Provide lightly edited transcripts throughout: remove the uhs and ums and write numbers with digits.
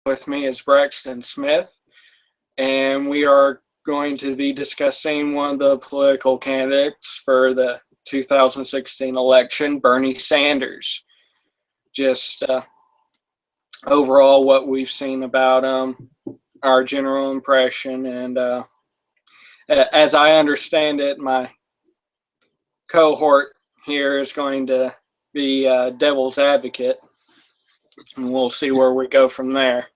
With me is Braxton Smith, and we are going to be discussing one of the political candidates for the 2016 election, Bernie Sanders. Just overall, what we've seen about him, our general impression, and as I understand it, my cohort here is going to be devil's advocate, and we'll see where we go from there.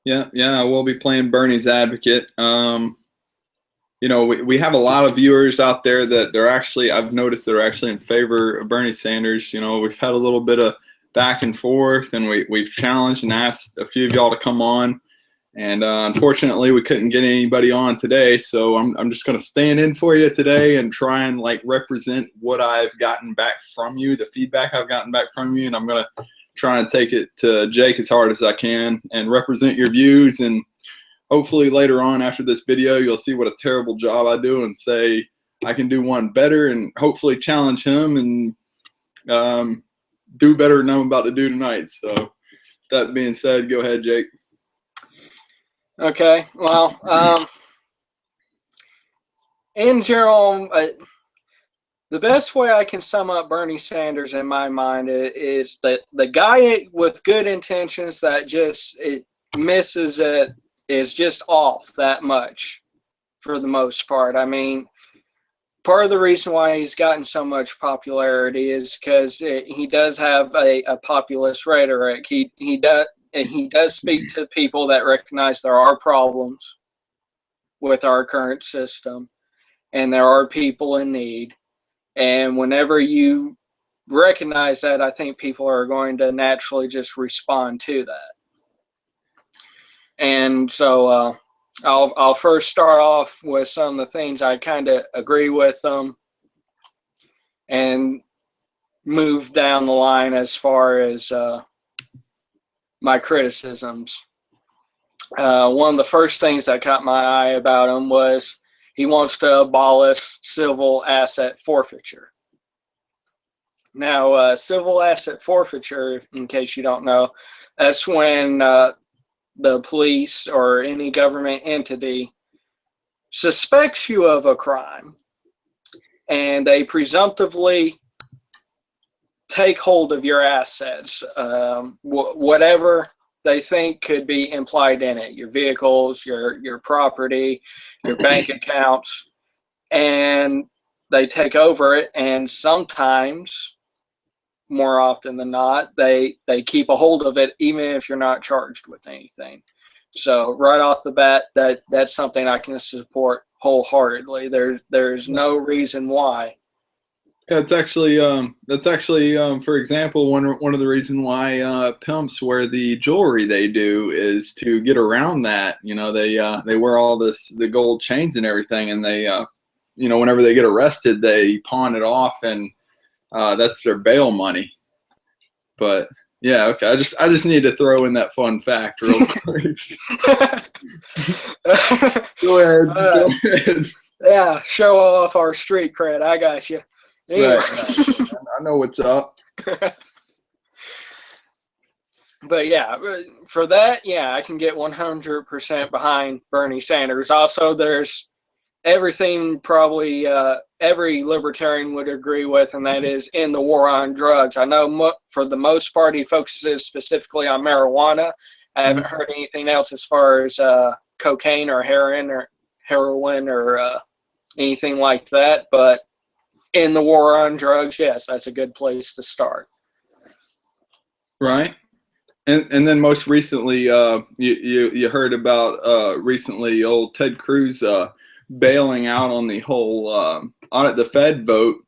Yeah, we'll be playing Bernie's advocate. We have a lot of viewers out there that I've noticed they're actually in favor of Bernie Sanders. We've had a little bit of back and forth, and we've challenged and asked a few of y'all to come on. And unfortunately, we couldn't get anybody on today, so I'm just going to stand in for you today and try and represent what I've gotten back from you, the feedback I've gotten back from you, and I'm going to try and take it to Jake as hard as I can and represent your views. And hopefully later on after this video, you'll see what a terrible job I do and say I can do one better, and hopefully challenge him and do better than I'm about to do tonight. So that being said, go ahead, Jake. Okay, well, in general, the best way I can sum up Bernie Sanders in my mind is that the guy with good intentions that just misses it is just off that much for the most part. I mean, part of the reason why he's gotten so much popularity is because he does have a populist rhetoric. He does speak to people that recognize there are problems with our current system and there are people in need. And whenever you recognize that, I think people are going to naturally just respond to that. And so I'll first start off with some of the things I kind of agree with them and move down the line as far as my criticisms. One of the first things that caught my eye about him was he wants to abolish civil asset forfeiture. Now, civil asset forfeiture, in case you don't know, that's when the police or any government entity suspects you of a crime and they presumptively take hold of your assets, whatever they think could be implied in it, your vehicles, your property, your bank accounts, and they take over it. And sometimes, more often than not, they keep a hold of it even if you're not charged with anything. So right off the bat, that's something I can support wholeheartedly. There's no reason why. Yeah, that's actually for example, one of the reasons why pimps wear the jewelry they do is to get around that. They wear all the gold chains and everything, and they whenever they get arrested, they pawn it off, and that's their bail money. But yeah, okay. I just need to throw in that fun fact real quick. Go ahead. Yeah, show off our street cred. I got you. Anyway. Right. I know what's up. But yeah, for that, yeah, I can get 100% behind Bernie Sanders. Also, there's everything probably every libertarian would agree with, and that is in the war on drugs. I know for the most part he focuses specifically on marijuana. I haven't heard anything else as far as cocaine or heroin or anything like that, but in the war on drugs, yes, that's a good place to start. Right. And then most recently, you heard about recently old Ted Cruz bailing out on the whole audit the Fed vote,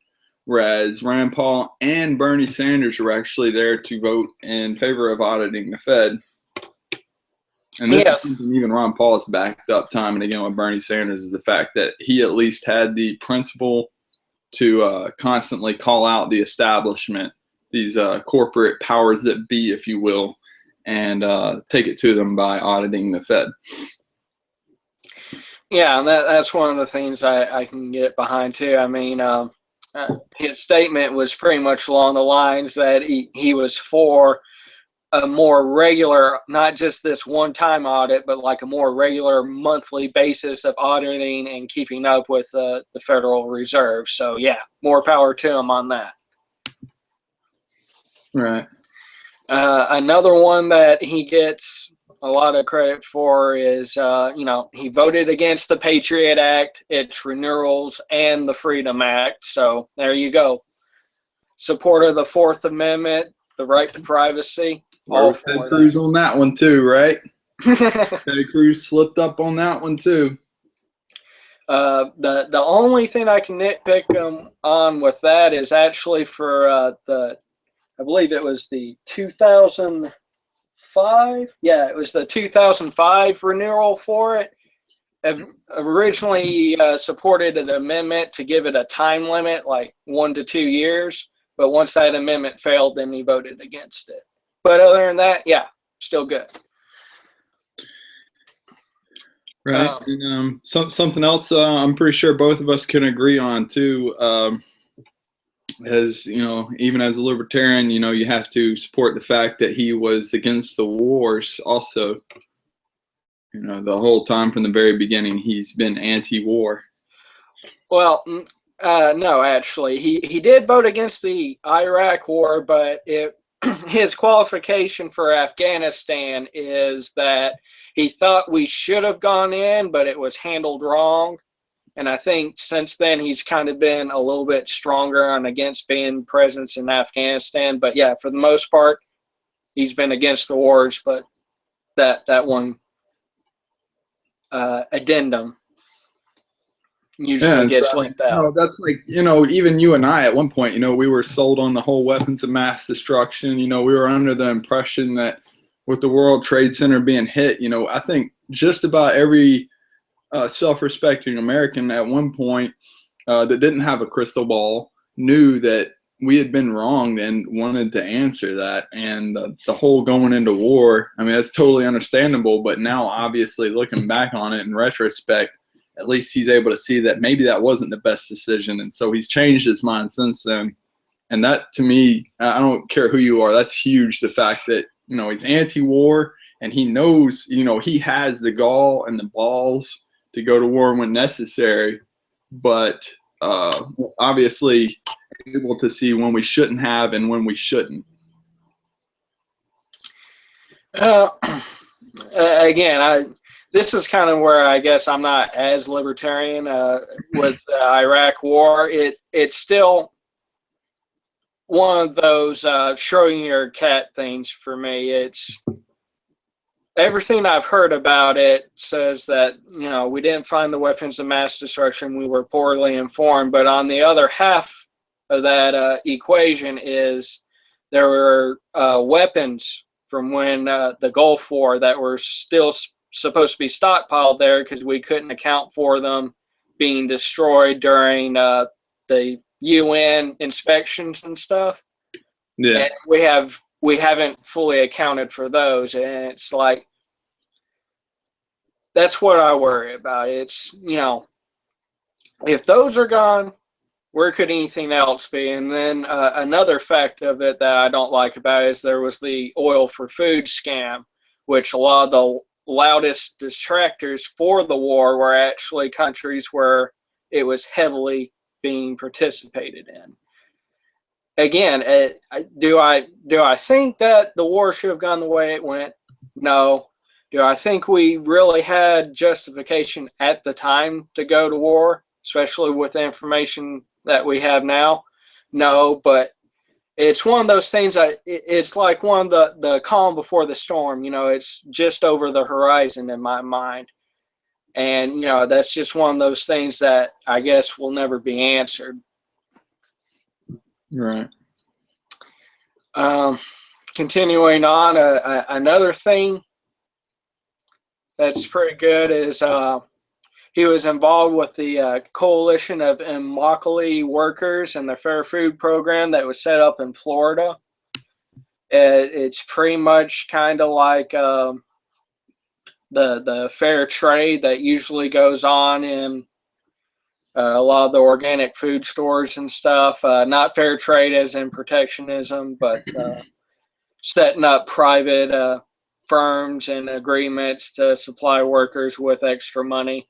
whereas Rand Paul and Bernie Sanders were actually there to vote in favor of auditing the Fed. And this is something even Ron Paul has backed up time and again with Bernie Sanders, is the fact that he at least had the principle to constantly call out the establishment, these corporate powers that be, if you will, and take it to them by auditing the Fed. Yeah, and that's one of the things I can get behind too. I mean, his statement was pretty much along the lines that he was for a more regular, not just this one-time audit, but like a more regular monthly basis of auditing and keeping up with the Federal Reserve. So yeah, more power to him on that. Right. Another one that he gets a lot of credit for is, he voted against the Patriot Act, its renewals, and the Freedom Act. So there you go. Support of the Fourth Amendment, the right to privacy. All Ted Cruz on that one too, right? Ted Cruz slipped up on that one too. The only thing I can nitpick him on with that is actually for I believe it was the 2005. Yeah, it was the 2005 renewal for it. Originally, he supported an amendment to give it a time limit, like 1 to 2 years. But once that amendment failed, then he voted against it. But other than that, yeah, still good. Right. And something else I'm pretty sure both of us can agree on too. As even as a libertarian, you have to support the fact that he was against the wars also. The whole time from the very beginning, he's been anti-war. Well, no, actually, he did vote against the Iraq war, but his qualification for Afghanistan is that he thought we should have gone in, but it was handled wrong. And I think since then he's kind of been a little bit stronger on against being presence in Afghanistan. But yeah, for the most part, he's been against the wars. But that one addendum usually gets linked out. That's like, even you and I at one point, we were sold on the whole weapons of mass destruction. We were under the impression that with the World Trade Center being hit, I think just about every self-respecting American at one point that didn't have a crystal ball knew that we had been wronged and wanted to answer that. And the whole going into war, I mean, that's totally understandable. But now, obviously, looking back on it in retrospect, at least he's able to see that maybe that wasn't the best decision. And so he's changed his mind since then. And that, to me, I don't care who you are, that's huge. The fact that, he's anti-war and he knows, he has the gall and the balls to go to war when necessary, but obviously able to see when we shouldn't have and when we shouldn't. Again, this is kind of where I guess I'm not as libertarian with the Iraq war. It's still one of those showing your cat things for me. It's everything I've heard about it says that, we didn't find the weapons of mass destruction. We were poorly informed. But on the other half of that equation is there were weapons from when the Gulf War that were still supposed to be stockpiled there because we couldn't account for them being destroyed during the UN inspections and stuff. Yeah. And we haven't fully accounted for those, and it's like that's what I worry about. It's if those are gone, where could anything else be? And then another fact of it that I don't like about it is there was the oil for food scam, which a lot of the loudest detractors for the war were actually countries where it was heavily being participated in. Again, do I think that the war should have gone the way it went? No. Do I think we really had justification at the time to go to war, especially with the information that we have now? No, but it's one of those things it's like one of the calm before the storm. It's just over the horizon in my mind. And, that's just one of those things that I guess will never be answered. Right. Continuing on, another thing that's pretty good is he was involved with the coalition of Immokalee workers and the Fair Food program that was set up in Florida. It's pretty much kind of like the fair trade that usually goes on in a lot of the organic food stores and stuff. Not fair trade as in protectionism, but setting up private firms and agreements to supply workers with extra money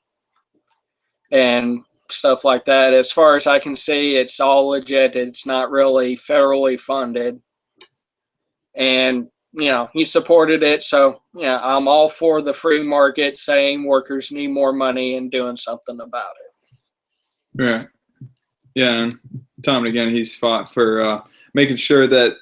and stuff like that. As far as I can see, it's all legit. It's not really federally funded. And, he supported it. So, I'm all for the free market, saying workers need more money and doing something about it. Right. Yeah. And time and again, he's fought for making sure that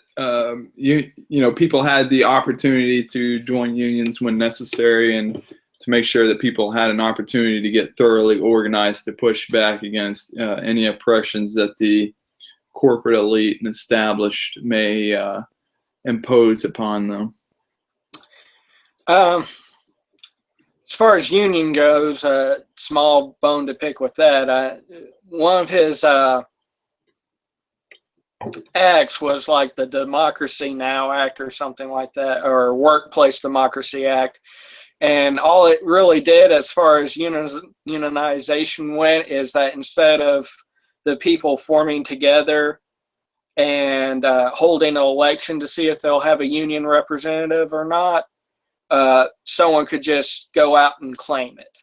people had the opportunity to join unions when necessary, and to make sure that people had an opportunity to get thoroughly organized to push back against any oppressions that the corporate elite and established may impose upon them. As far as union goes, small bone to pick with that. One of his acts was like the Democracy Now! Act or something like that, or Workplace Democracy Act. And all it really did as far as unionization went is that instead of the people forming together and holding an election to see if they'll have a union representative or not, someone could just go out and claim it.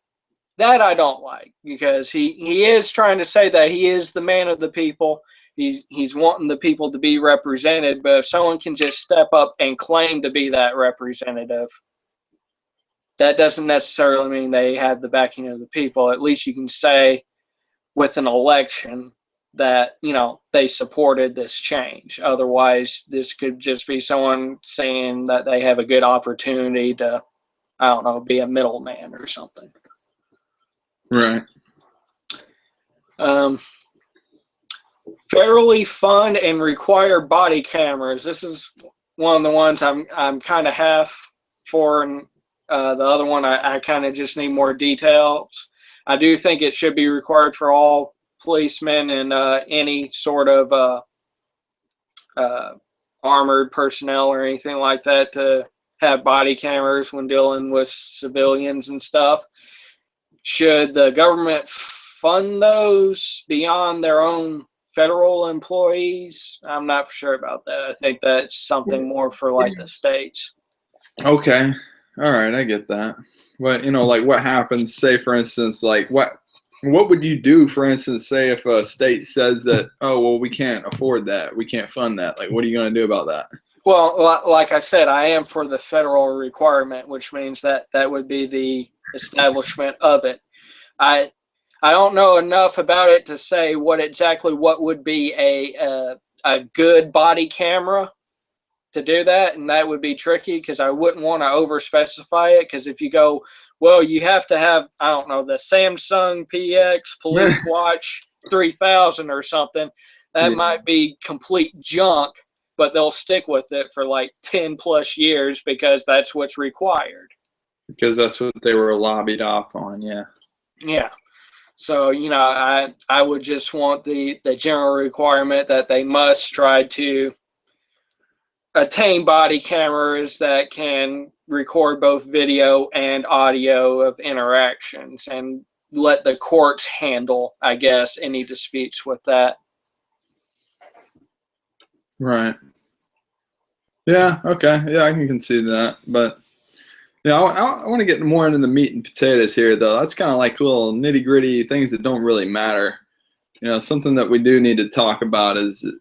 That I don't like, because he is trying to say that he is the man of the people. He's wanting the people to be represented, but if someone can just step up and claim to be that representative, that doesn't necessarily mean they have the backing of the people. At least you can say with an election that, they supported this change. Otherwise, this could just be someone saying that they have a good opportunity to, I don't know, be a middleman or something. Right. Fairly fund and require body cameras. This is one of the ones I'm kind of half for, and the other one I kind of just need more details. I do think it should be required for all policemen and any sort of armored personnel or anything like that to have body cameras when dealing with civilians and stuff. Should the government fund those beyond their own federal employees? I'm not sure about that. I think that's something more for like the states. Okay. All right, I get that. But like what happens, say for instance, like what would you do, for instance, say if a state says that, oh, well, we can't afford that, we can't fund that, like what are you going to do about that? Well, like I said, I am for the federal requirement, which means that would be the establishment of it. I don't know enough about it to say what would be a good body camera to do that, and that would be tricky because I wouldn't want to over specify it, because if you go, well, you have to have, I don't know, the Samsung PX Police Watch 3000 or something, that might be complete junk, but they'll stick with it for like 10 plus years because that's what's required. Because that's what they were lobbied off on, yeah. Yeah. So, I would just want the general requirement that they must try to attain body cameras that can record both video and audio of interactions, and let the courts handle, I guess, any disputes with that. Right. Yeah, okay. Yeah, I can concede that. But I want to get more into the meat and potatoes here, though. That's kind of like little nitty-gritty things that don't really matter. Something that we do need to talk about is,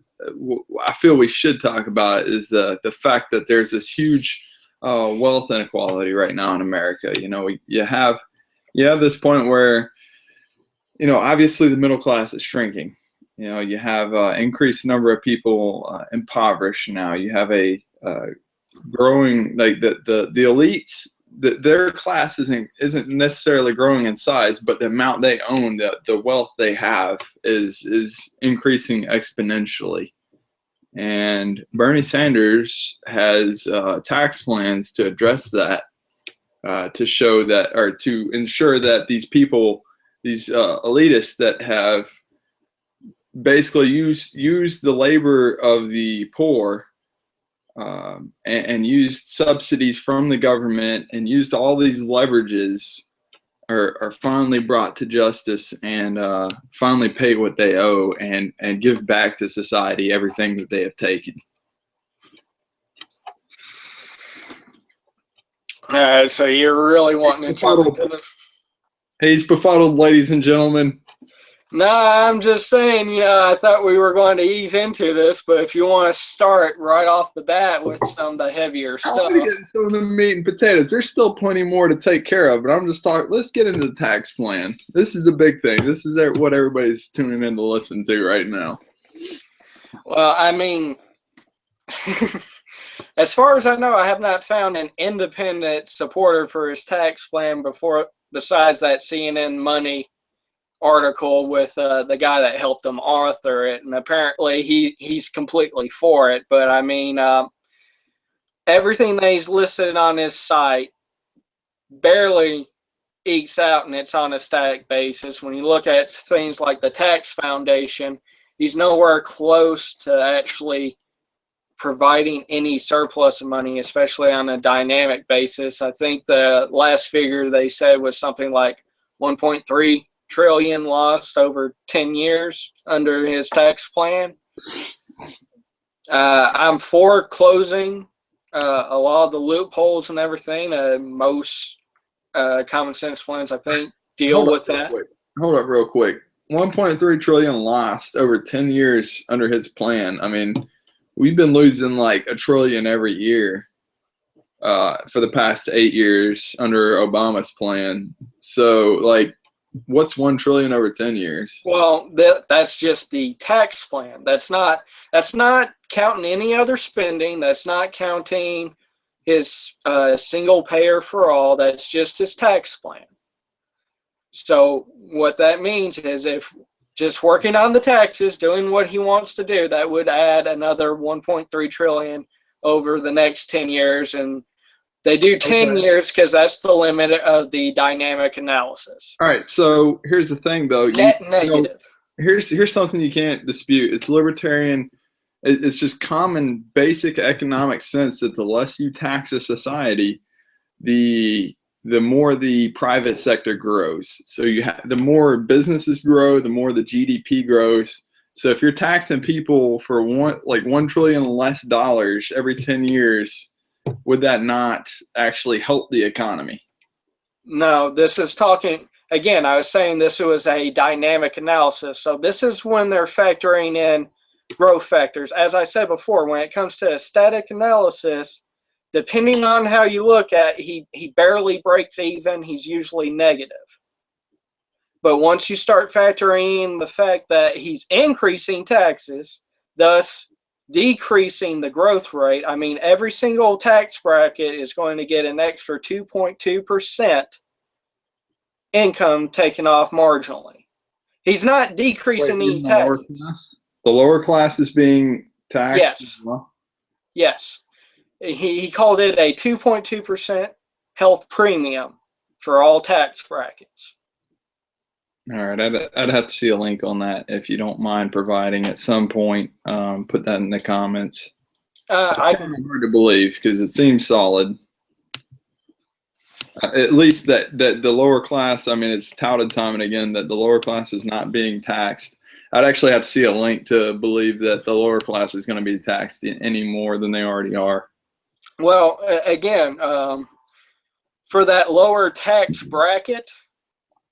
I feel we should talk about, is the fact that there's this huge wealth inequality right now in America. You have this point where, obviously the middle class is shrinking. You have increased number of people impoverished now. You have a growing, like the elites, their class isn't necessarily growing in size, but the amount they own, the wealth they have is increasing exponentially. And Bernie Sanders has tax plans to address that, to show that, or to ensure that these people, these elitists that have basically used the labor of the poor, and used subsidies from the government and used all these leverages, are finally brought to justice and finally pay what they owe and give back to society everything that they have taken. All right, so you're really wanting to jump into this? He's befuddled, ladies and gentlemen. No, I'm just saying, I thought we were going to ease into this, but if you want to start right off the bat with some of the heavier I'm stuff. gonna get some of the meat and potatoes. There's still plenty more to take care of, but I'm just talking. Let's get into the tax plan. This is the big thing. This is what everybody's tuning in to listen to right now. Well, I mean, as far as I know, I have not found an independent supporter for his tax plan besides that CNN Money article with the guy that helped him author it, and apparently he's completely for it. But I mean, everything that he's listed on his site barely ekes out, and it's on a static basis. When you look at things like the tax foundation, he's nowhere close to actually providing any surplus of money, especially on a dynamic basis. I think the last figure they said was something like 1.3 trillion lost over 10 years under his tax plan. I'm for closing a lot of the loopholes and everything. Most common sense plans, I think, deal with that. Hold up real quick. 1.3 trillion lost over 10 years under his plan. I mean, we've been losing like $1 trillion every year for the past 8 years under Obama's plan. So, like, what's 1 trillion over 10 years? Well, that's just the tax plan. That's not counting any other spending. That's not counting his single payer for all. That's just his tax plan. So what that means is if just working on the taxes, doing what he wants to do, that would add another 1.3 trillion over the next 10 years. And they do 10 years because that's the limit of the dynamic analysis. All right. So here's the thing, though. Net negative. Here's something you can't dispute. It's libertarian. It's just common basic economic sense that the less you tax a society, the more the private sector grows. So the more businesses grow, the more the GDP grows. So if you're taxing people for $1 trillion less dollars every 10 years, would that not actually help the economy? No, this is talking, again, I was saying this was a dynamic analysis. So this is when they're factoring in growth factors. As I said before, when it comes to a static analysis, depending on how you look at it, he barely breaks even. He's usually negative. But once you start factoring in the fact that he's increasing taxes, thus decreasing the growth rate, I mean, every single tax bracket is going to get an extra 2.2% income taken off marginally. He's not decreasing any taxes. The lower class is being taxed? Yes. Yes. He called it a 2.2% health premium for all tax brackets. All right, I'd have to see a link on that if you don't mind providing at some point. Put that in the comments. It's hard to believe because it seems solid. At least that the lower class. I mean, it's touted time and again that the lower class is not being taxed. I'd actually have to see a link to believe that the lower class is going to be taxed any more than they already are. Well, again, for that lower tax bracket,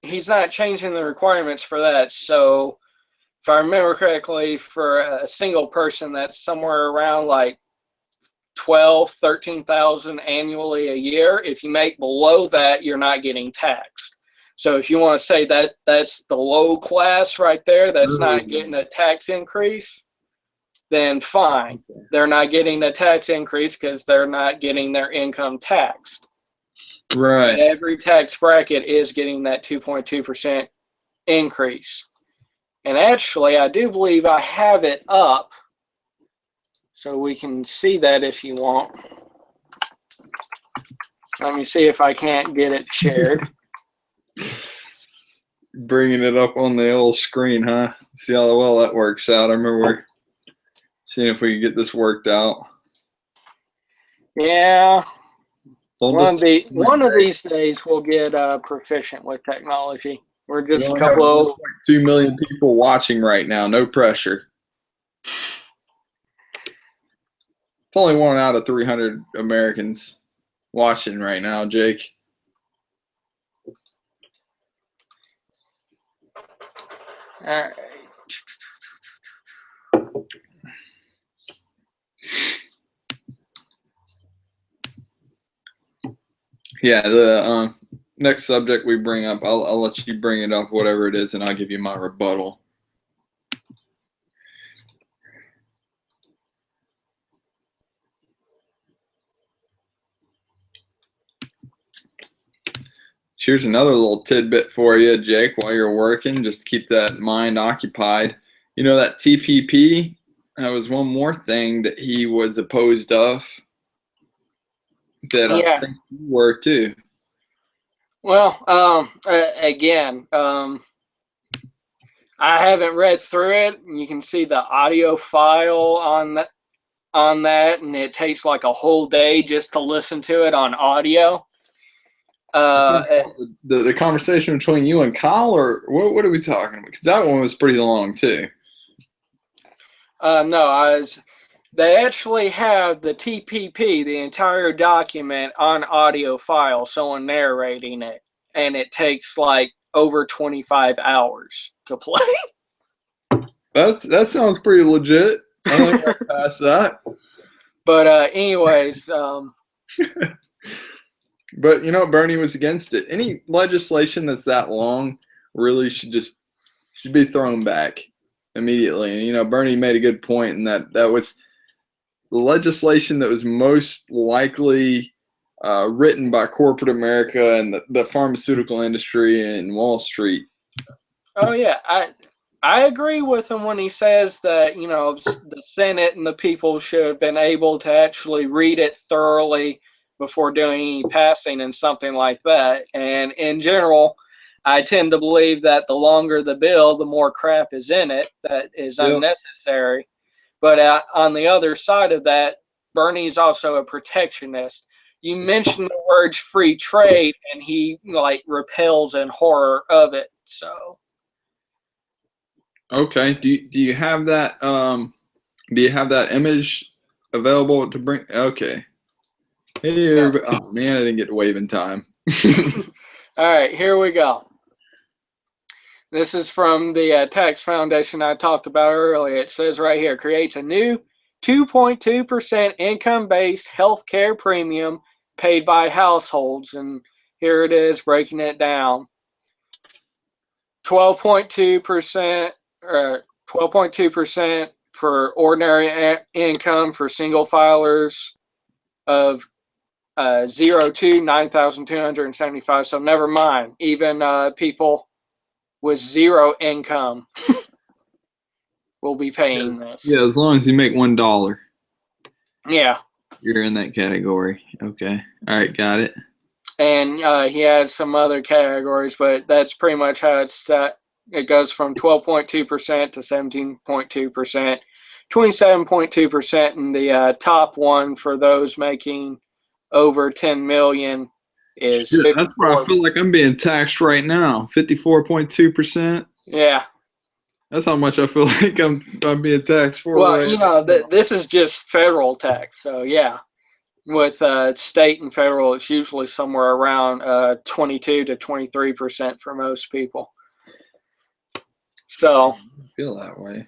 he's not changing the requirements for that. So if I remember correctly, for a single person, that's somewhere around like 12,000, 13,000 annually a year. If you make below that, you're not getting taxed. So if you want to say that that's the low class right there, that's not getting a tax increase, then fine. They're not getting a tax increase because they're not getting their income taxed. Right. But every tax bracket is getting that 2.2% increase. And actually, I do believe I have it up so we can see that if you want. Let me see if I can't get it shared. Bringing it up on the old screen, huh? See how well that works out. I remember seeing if we could get this worked out. Yeah. One of these days we'll get proficient with technology. We're just a couple of 2 million people watching right now. No pressure. It's only 1 out of 300 Americans. watching right now, Jake? All right. Yeah, the next subject we bring up, I'll let you bring it up, whatever it is, and I'll give you my rebuttal. Here's another little tidbit for you, Jake, while you're working, just to keep that mind occupied. You know, that TPP, that was one more thing that he was opposed of that I Yeah. think you were too. Well, again, I haven't read through it. You can see the audio file on that, and it takes like a whole day just to listen to it on audio. The conversation between you and Kyle, or what are we talking about? Because that one was pretty long too. No, they actually have the TPP, the entire document, on audio file, someone narrating it, and it takes like over 25 hours to play. That sounds pretty legit. I think I'll pass that. But anyways, but you know, Bernie was against it. Any legislation that's that long really should be thrown back immediately. And you know, Bernie made a good point in that was the legislation that was most likely written by corporate America and the pharmaceutical industry and Wall Street. oh yeah, I agree with him when he says that, you know, the Senate and the people should have been able to actually read it thoroughly before doing any passing and something like that. And in general, I tend to believe that the longer the bill, the more crap is in it that is unnecessary. But on the other side of that, Bernie's also a protectionist. You mentioned the words free trade, and he like repels in horror of it. So. Okay. Do you have that image available to bring? Okay. Hey, everybody. Oh man, I didn't get to wave in time. All right, here we go. This is from the tax foundation I talked about earlier. It says right here, creates a new 2.2% income-based health care premium paid by households. And here it is breaking it down. 12.2% or 12.2% for ordinary income for single filers of 0 to 9,275. So never mind. Even people with zero income will be paying this. Yeah, as long as you make $1. Yeah. You're in that category. Okay. All right, got it. And he had some other categories, but that's pretty much how it goes from 12.2% to 17.2%, 27.2%, and the top one for those making over 10 million is. Yeah, that's where I feel like I'm being taxed right now. 54.2%. Yeah. That's how much I feel like I'm being taxed for. Well, right you know, this is just federal tax, so yeah. With state and federal, it's usually somewhere around 22 to 23% for most people. So I feel that way.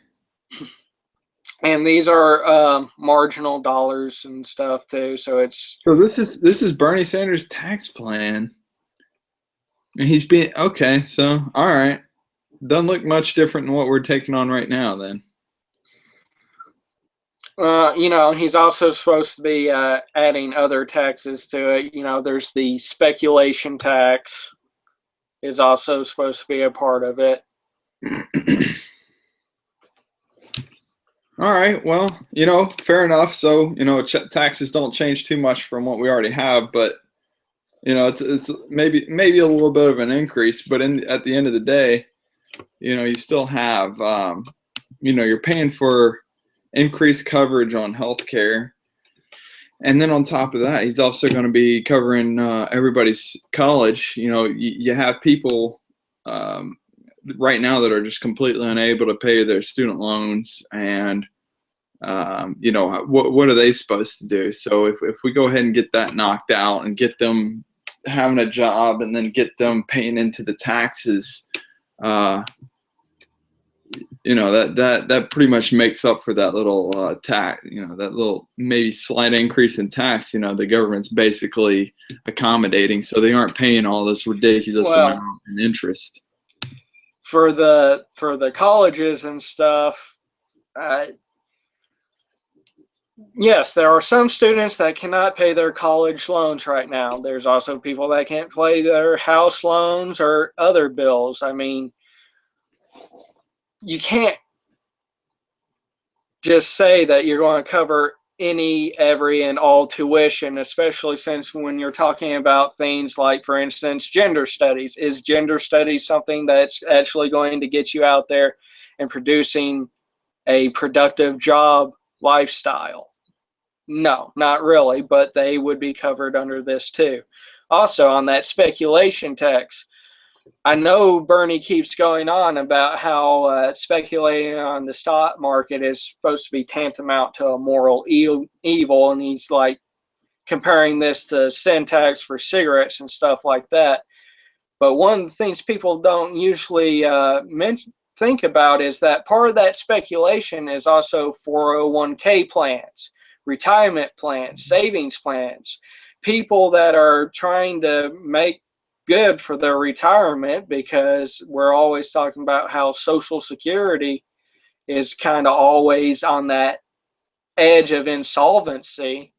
And these are marginal dollars and stuff too. So this is Bernie Sanders' tax plan, and he's being okay. So all right, doesn't look much different than what we're taking on right now. Then. You know, he's also supposed to be adding other taxes to it. You know, there's the speculation tax is also supposed to be a part of it. All right. Well, you know, fair enough. So, you know, taxes don't change too much from what we already have, but you know, it's maybe a little bit of an increase, but at the end of the day, you know, you still have, you know, you're paying for increased coverage on healthcare, and then on top of that, he's also going to be covering everybody's college. You know, you have people right now that are just completely unable to pay their student loans, and You know, what are they supposed to do? So if we go ahead and get that knocked out and get them having a job and then get them paying into the taxes, you know, that pretty much makes up for that little tax, you know, that little maybe slight increase in tax. You know, the government's basically accommodating, so they aren't paying all this ridiculous amount in interest. For the colleges and stuff, yes, there are some students that cannot pay their college loans right now. There's also people that can't pay their house loans or other bills. I mean, you can't just say that you're going to cover any, every, and all tuition, especially since when you're talking about things like, for instance, gender studies. Is gender studies something that's actually going to get you out there and producing a productive job lifestyle? No, not really, but they would be covered under this too. Also, on that speculation tax, I know Bernie keeps going on about how speculating on the stock market is supposed to be tantamount to a moral evil, and he's like comparing this to sin tax for cigarettes and stuff like that. But one of the things people don't usually think about is that part of that speculation is also 401k plans, retirement plans, savings plans, people that are trying to make good for their retirement, because we're always talking about how Social Security is kind of always on that edge of insolvency.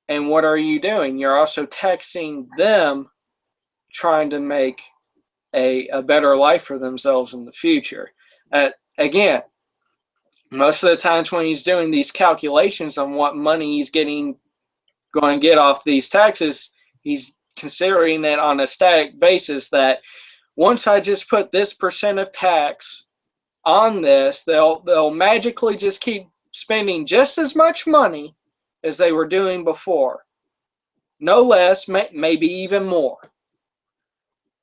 And what are you doing? You're also taxing them, trying to make a better life for themselves in the future. Again, most of the times when he's doing these calculations on what money he's going to get off these taxes, he's considering it on a static basis, that once I just put this percent of tax on this, they'll magically just keep spending just as much money as they were doing before. No less, maybe even more.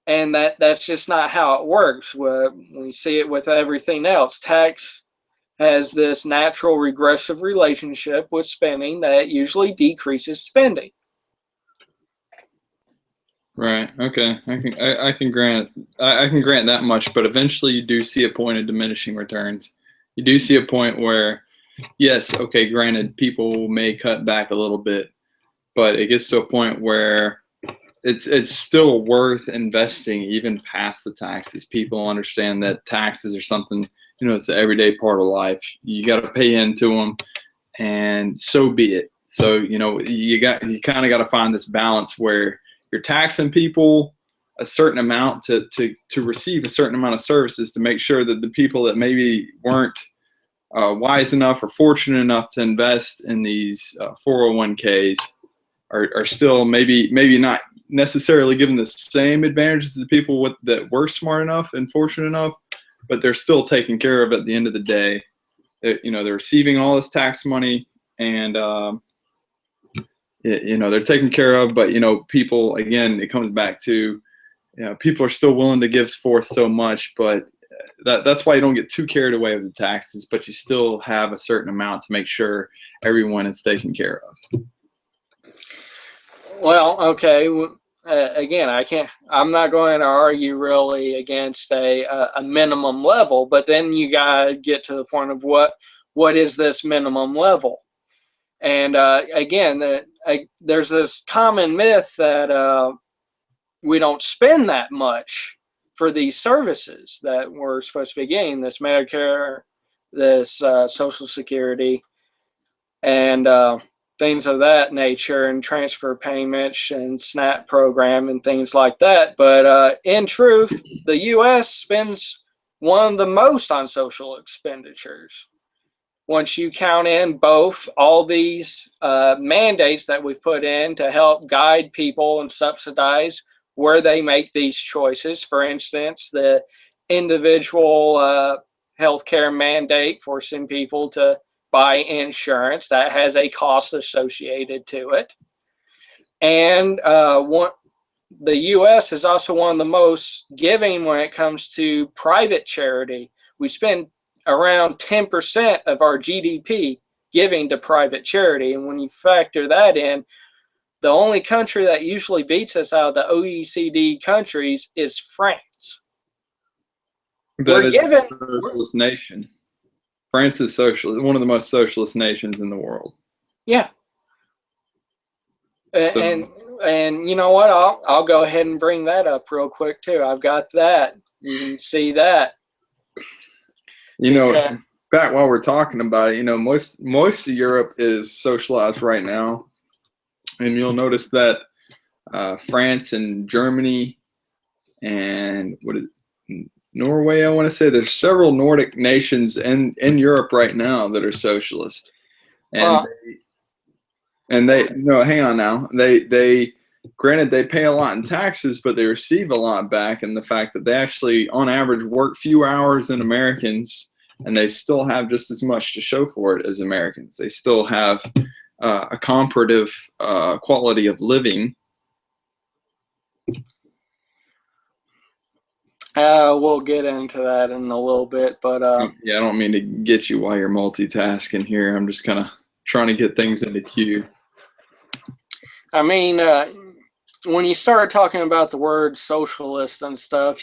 And that's just not how it works. We see it with everything else. Tax has this natural regressive relationship with spending that usually decreases spending. Right. Okay. I can grant that much, but eventually you do see a point of diminishing returns. You do see a point where, yes, okay, granted, people may cut back a little bit, but it gets to a point where it's still worth investing even past the taxes. People understand that taxes are something, you know, it's an everyday part of life. You got to pay into them, and so be it. So, you know, you kind of got to find this balance where you're taxing people a certain amount to receive a certain amount of services, to make sure that the people that maybe weren't wise enough or fortunate enough to invest in these 401ks are still maybe not necessarily given the same advantages as the people that were smart enough and fortunate enough, but they're still taken care of at the end of the day. You know, they're receiving all this tax money, and you know, they're taken care of. But, you know, people, again, it comes back to, you know, people are still willing to give forth so much, but that's why you don't get too carried away with the taxes, but you still have a certain amount to make sure everyone is taken care of. Well, okay. Again, I'm not going to argue really against a minimum level, but then you got to get to the point of what is this minimum level? And again, there's this common myth that we don't spend that much for these services that we're supposed to be getting, this Medicare, this Social Security, and things of that nature, and transfer payments and SNAP program and things like that. But in truth, the U.S. spends one of the most on social expenditures. Once you count in both all these mandates that we've put in to help guide people and subsidize where they make these choices. For instance, the individual healthcare mandate forcing people to buy insurance that has a cost associated to it. And the U.S. is also one of the most giving when it comes to private charity. We spend around 10% of our GDP giving to private charity. And when you factor that in, the only country that usually beats us out of the OECD countries is France. That is a socialist nation. France is socialist, one of the most socialist nations in the world. Yeah. And you know what? I'll go ahead and bring that up real quick too. I've got that. You can see that. You know, in fact, while we're talking about it, you know, most of Europe is socialized right now, and you'll notice that France and Germany and Norway, I want to say there's several Nordic nations in Europe right now that are socialist, and they no, hang on now, they granted they pay a lot in taxes, but they receive a lot back, and the fact that they actually on average work fewer hours than Americans, and they still have just as much to show for it as Americans. They still have a comparative quality of living. We'll get into that in a little bit, but yeah, I don't mean to get you while you're multitasking here. I'm just kind of trying to get things into queue. I mean, when you start talking about the word socialist and stuff,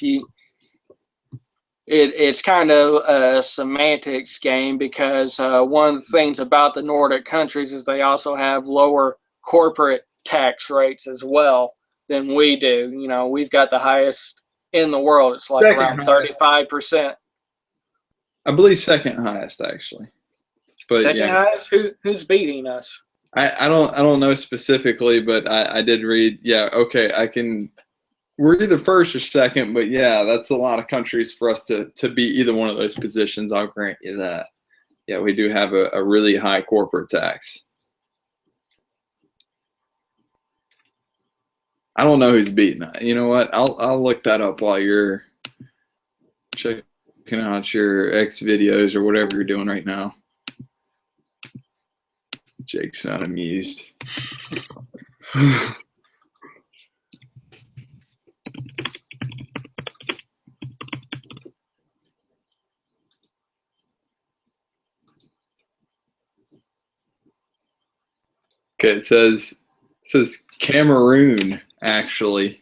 it's kind of a semantics game, because one of the things about the Nordic countries is they also have lower corporate tax rates as well than we do. You know, we've got the highest in the world. It's like around 35%. I believe second highest, actually. But second highest? Who's beating us? I don't know specifically, but I did read. Yeah, okay, we're either first or second, but yeah, that's a lot of countries for us to be either one of those positions. I'll grant you that. Yeah, we do have a really high corporate tax. I don't know who's beating that. You know what? I'll look that up while you're checking out your X videos or whatever you're doing right now. Jake's not amused. Okay, it says Cameroon actually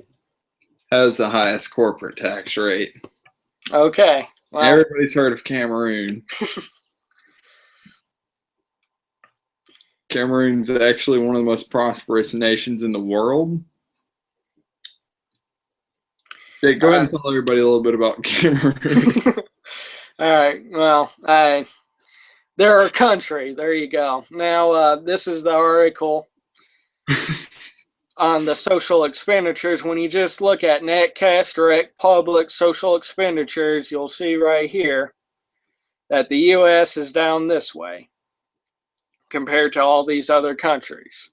has the highest corporate tax rate. Okay. Well, everybody's heard of Cameroon. Cameroon's actually one of the most prosperous nations in the world. Jake, go ahead and tell everybody a little bit about Cameroon. All right. Well, they're a country. There you go. Now, this is the article on the social expenditures. When you just look at net cash direct public social expenditures, you'll see right here that the U.S. is down this way compared to all these other countries.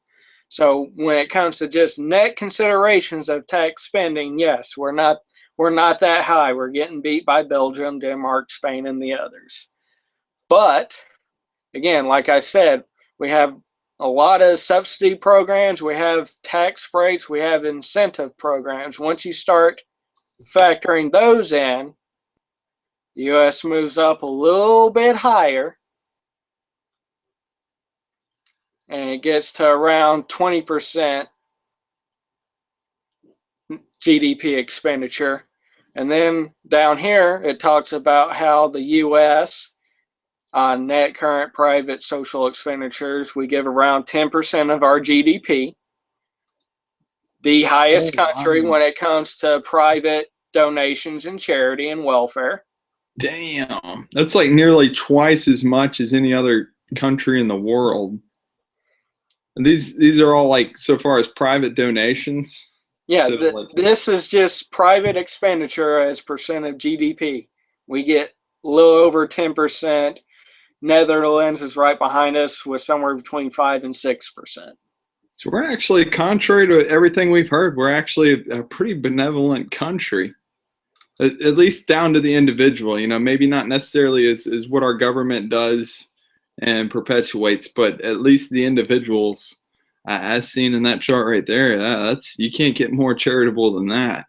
So when it comes to just net considerations of tax spending, yes, we're not that high. We're getting beat by Belgium, Denmark, Spain, and the others. But again, like I said, we have a lot of subsidy programs, we have tax breaks, we have incentive programs. Once you start factoring those in, the U.S. moves up a little bit higher, and it gets to around 20% GDP expenditure. And then down here, it talks about how the U.S. on net current private social expenditures, we give around 10% of our GDP. The highest country when it comes to private donations and charity and welfare. Damn. That's like nearly twice as much as any other country in the world. And these are all like, so far as private donations? Yeah, this is just private expenditure as percent of GDP. We get a little over 10%. Netherlands is right behind us with somewhere between 5 and 6%. So we're actually, contrary to everything we've heard, we're actually a pretty benevolent country, at least down to the individual. You know, maybe not necessarily as what our government does and perpetuates, but at least the individuals, as seen in that chart right there, that's, you can't get more charitable than that.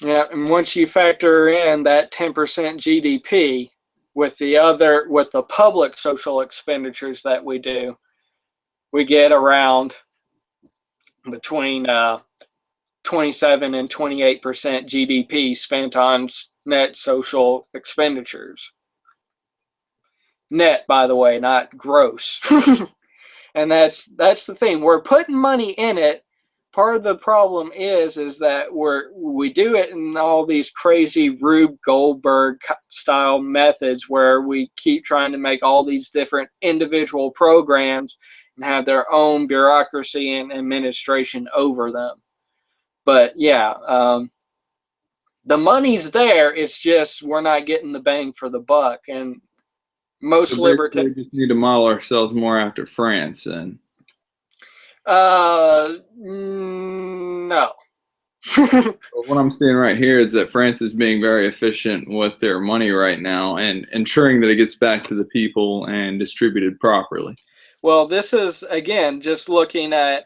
Yeah, and once you factor in that 10% GDP, with the public social expenditures that we do, we get around between 27 and 28% GDP spent on net social expenditures. Net, by the way, not gross. And that's the thing. We're putting money in it. Part of the problem is that we do it in all these crazy Rube Goldberg style methods where we keep trying to make all these different individual programs and have their own bureaucracy and administration over them. But yeah, the money's there. It's just we're not getting the bang for the buck. And most So basically, we just need to model ourselves more after France, and no. what I'm seeing right here is that France is being very efficient with their money right now and ensuring that it gets back to the people and distributed properly. Well, this is, again, just looking at,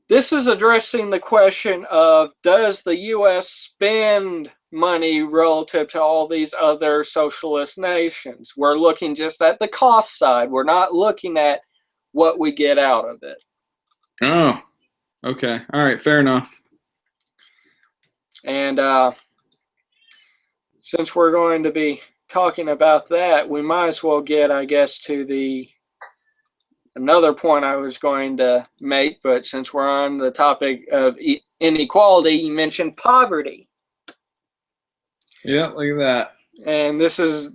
this is addressing the question of, does the U.S. spend money relative to all these other socialist nations? We're looking just at the cost side. We're not looking at what we get out of it. Oh, okay. All right, fair enough. And since we're going to be talking about that, we might as well get, I guess, to another point I was going to make, but since we're on the topic of inequality, you mentioned poverty. Yeah, look at that. And this is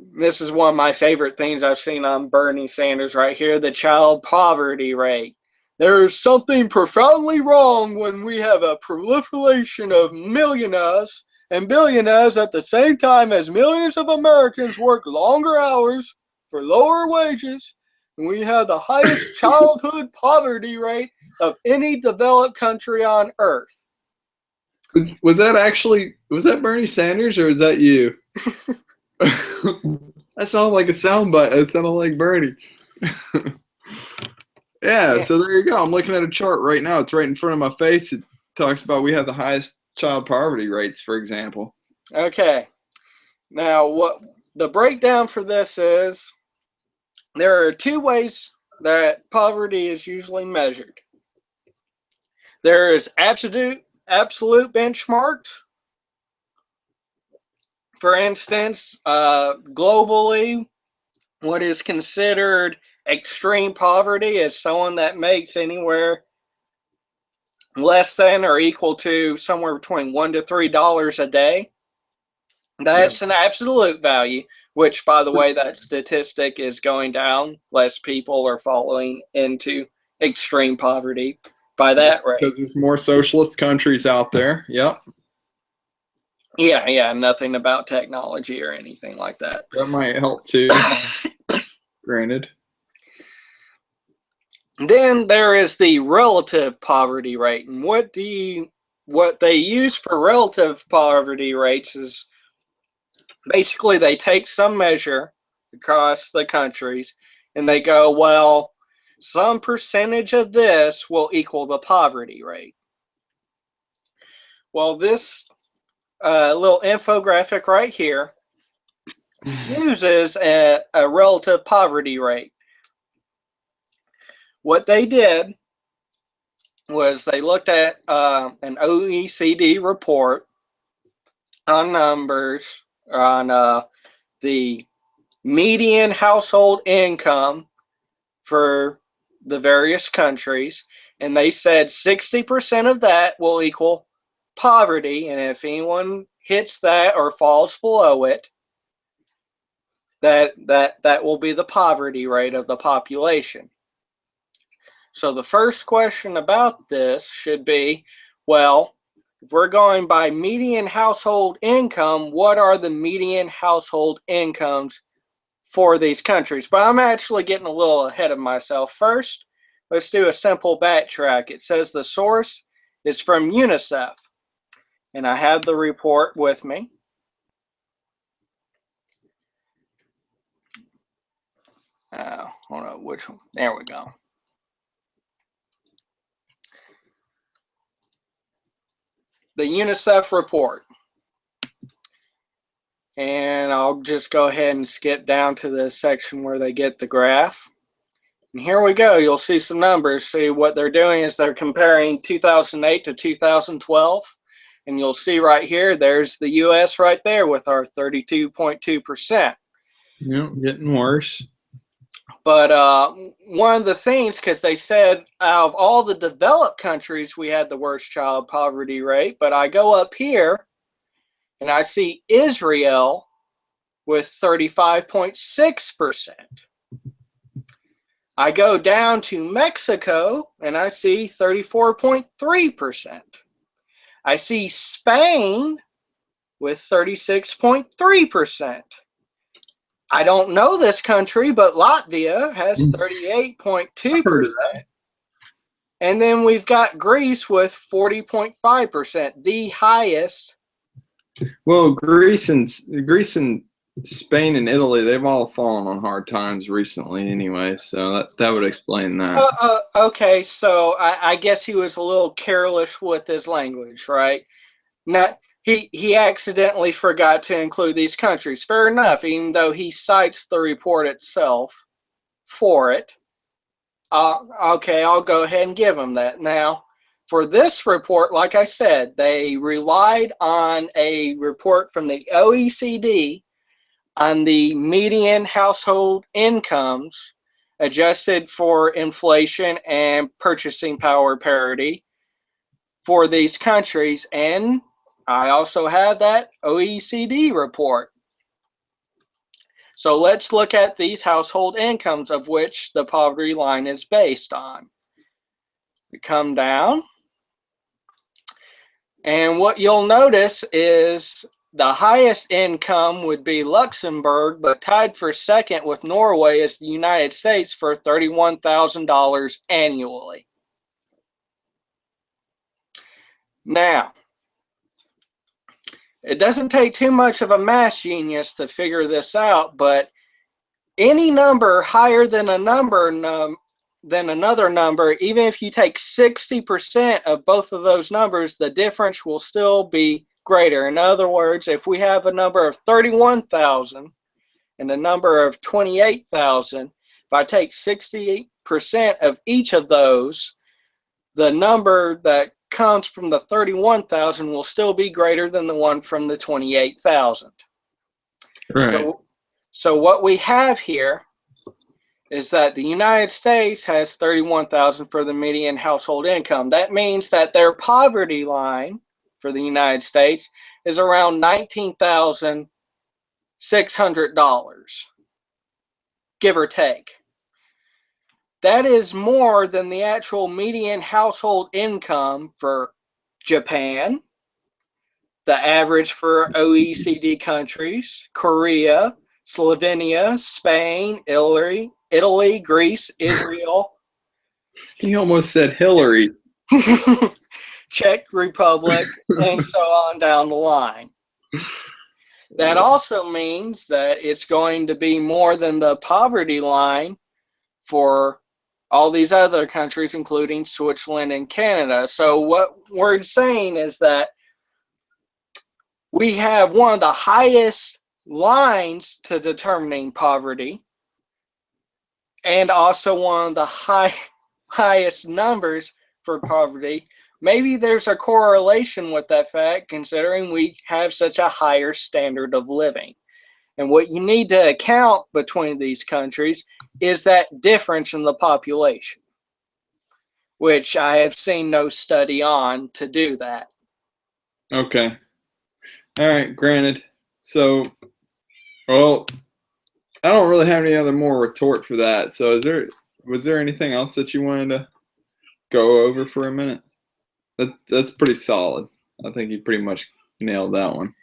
one of my favorite things I've seen on Bernie Sanders right here, the child poverty rate. There is something profoundly wrong when we have a proliferation of millionaires and billionaires at the same time as millions of Americans work longer hours for lower wages, and we have the highest childhood poverty rate of any developed country on earth. Was that Bernie Sanders or was that you? That sounded like a soundbite. It sounded like Bernie. Yeah, so there you go. I'm looking at a chart right now. It's right in front of my face. It talks about we have the highest child poverty rates, for example. Okay. Now, what the breakdown for this is, there are two ways that poverty is usually measured. There is absolute benchmarks. For instance, globally, what is considered extreme poverty is someone that makes anywhere less than or equal to somewhere between $1 to $3 a day. That's an absolute value, which, by the way, that statistic is going down. Less people are falling into extreme poverty by that rate. Because there's more socialist countries out there. Yep. Yeah, nothing about technology or anything like that. That might help too. Granted. Then there is the relative poverty rate, and what they use for relative poverty rates is basically they take some measure across the countries and they go, well, some percentage of this will equal the poverty rate. Well, this little infographic right here uses a relative poverty rate. What they did was they looked at an OECD report on numbers on the median household income for the various countries, and they said 60% of that will equal poverty, and if anyone hits that or falls below it, that will be the poverty rate of the population. So the first question about this should be, well, if we're going by median household income, what are the median household incomes for these countries? But I'm actually getting a little ahead of myself. First, let's do a simple backtrack. It says the source is from UNICEF, and I have the report with me. Hold on, which one? There we go. The UNICEF report. And I'll just go ahead and skip down to the section where they get the graph. And here we go. You'll see some numbers. See, what they're doing is they're comparing 2008 to 2012. And you'll see right here, there's the U.S. right there with our 32.2%. Yep, getting worse. But one of the things, because they said out of all the developed countries, we had the worst child poverty rate. But I go up here and I see Israel with 35.6%. I go down to Mexico and I see 34.3%. I see Spain with 36.3%. I don't know this country, but Latvia has 38.2%. And then we've got Greece with 40.5%, the highest. Well, Greece and Spain and Italy, they've all fallen on hard times recently anyway, so that would explain that. Okay, so I guess he was a little careless with his language, right? He accidentally forgot to include these countries. Fair enough, even though he cites the report itself for it. Okay, I'll go ahead and give him that. Now, for this report, like I said, they relied on a report from the OECD on the median household incomes adjusted for inflation and purchasing power parity for these countries. And I also have that OECD report. So let's look at these household incomes of which the poverty line is based on. We come down, and what you'll notice is the highest income would be Luxembourg, but tied for second with Norway is the United States for $31,000 annually. Now, it doesn't take too much of a math genius to figure this out, but any number higher than another number, even if you take 60% of both of those numbers, the difference will still be greater. In other words, if we have a number of 31,000 and a number of 28,000, if I take 60% of each of those, the number that comes from the 31,000 will still be greater than the one from the 28,000. Right. So what we have here is that the United States has 31,000 for the median household income. That means that their poverty line for the United States is around $19,600, give or take. That is more than the actual median household income for Japan, the average for OECD countries, Korea, Slovenia, Spain, Italy, Greece, Israel. He almost said Hillary. Czech Republic, and so on down the line. That also means that it's going to be more than the poverty line for all these other countries, including Switzerland and Canada. So what we're saying is that we have one of the highest lines to determining poverty and also one of the highest numbers for poverty. Maybe there's a correlation with that fact, considering we have such a higher standard of living. And what you need to account between these countries is that difference in the population, which I have seen no study on to do that. Okay. All right, granted. So, well, I don't really have any other more retort for that. So was there anything else that you wanted to go over for a minute? That's pretty solid. I think you pretty much nailed that one.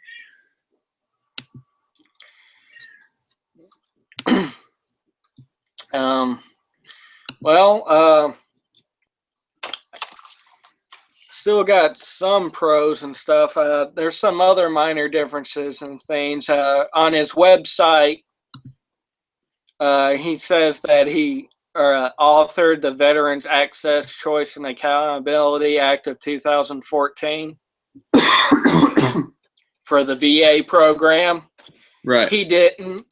Still got some pros and stuff. There's some other minor differences and things. On his website, he says that he authored the Veterans Access, Choice, and Accountability Act of 2014 for the VA program. Right. He didn't.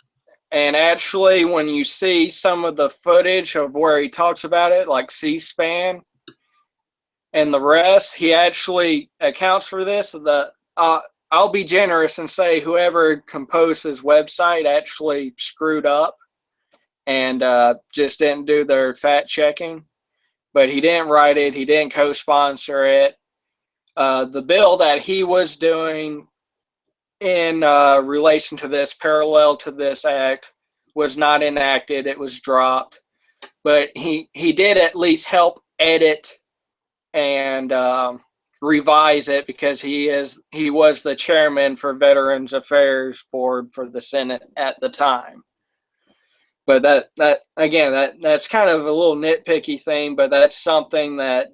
And actually, when you see some of the footage of where he talks about it, like C-SPAN and the rest, he actually accounts for this. I'll be generous and say whoever composed his website actually screwed up and just didn't do their fact checking. But he didn't write it. He didn't co-sponsor it. The bill that he was doing in relation to this, parallel to this act, was not enacted. It was dropped. But he did at least help edit and revise it, because he was the chairman for Veterans Affairs Board for the Senate at the time. But that's kind of a little nitpicky thing, but that's something that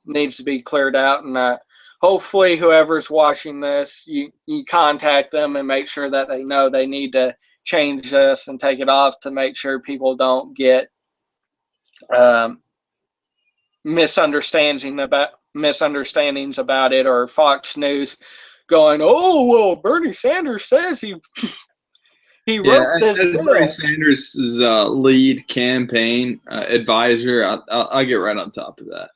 needs to be cleared out. And hopefully whoever's watching this, you contact them and make sure that they know they need to change this and take it off, to make sure people don't get misunderstandings about it, or Fox News going, "Oh, well, Bernie Sanders says he wrote this as bill." Bernie Sanders' lead campaign advisor, I'll get right on top of that.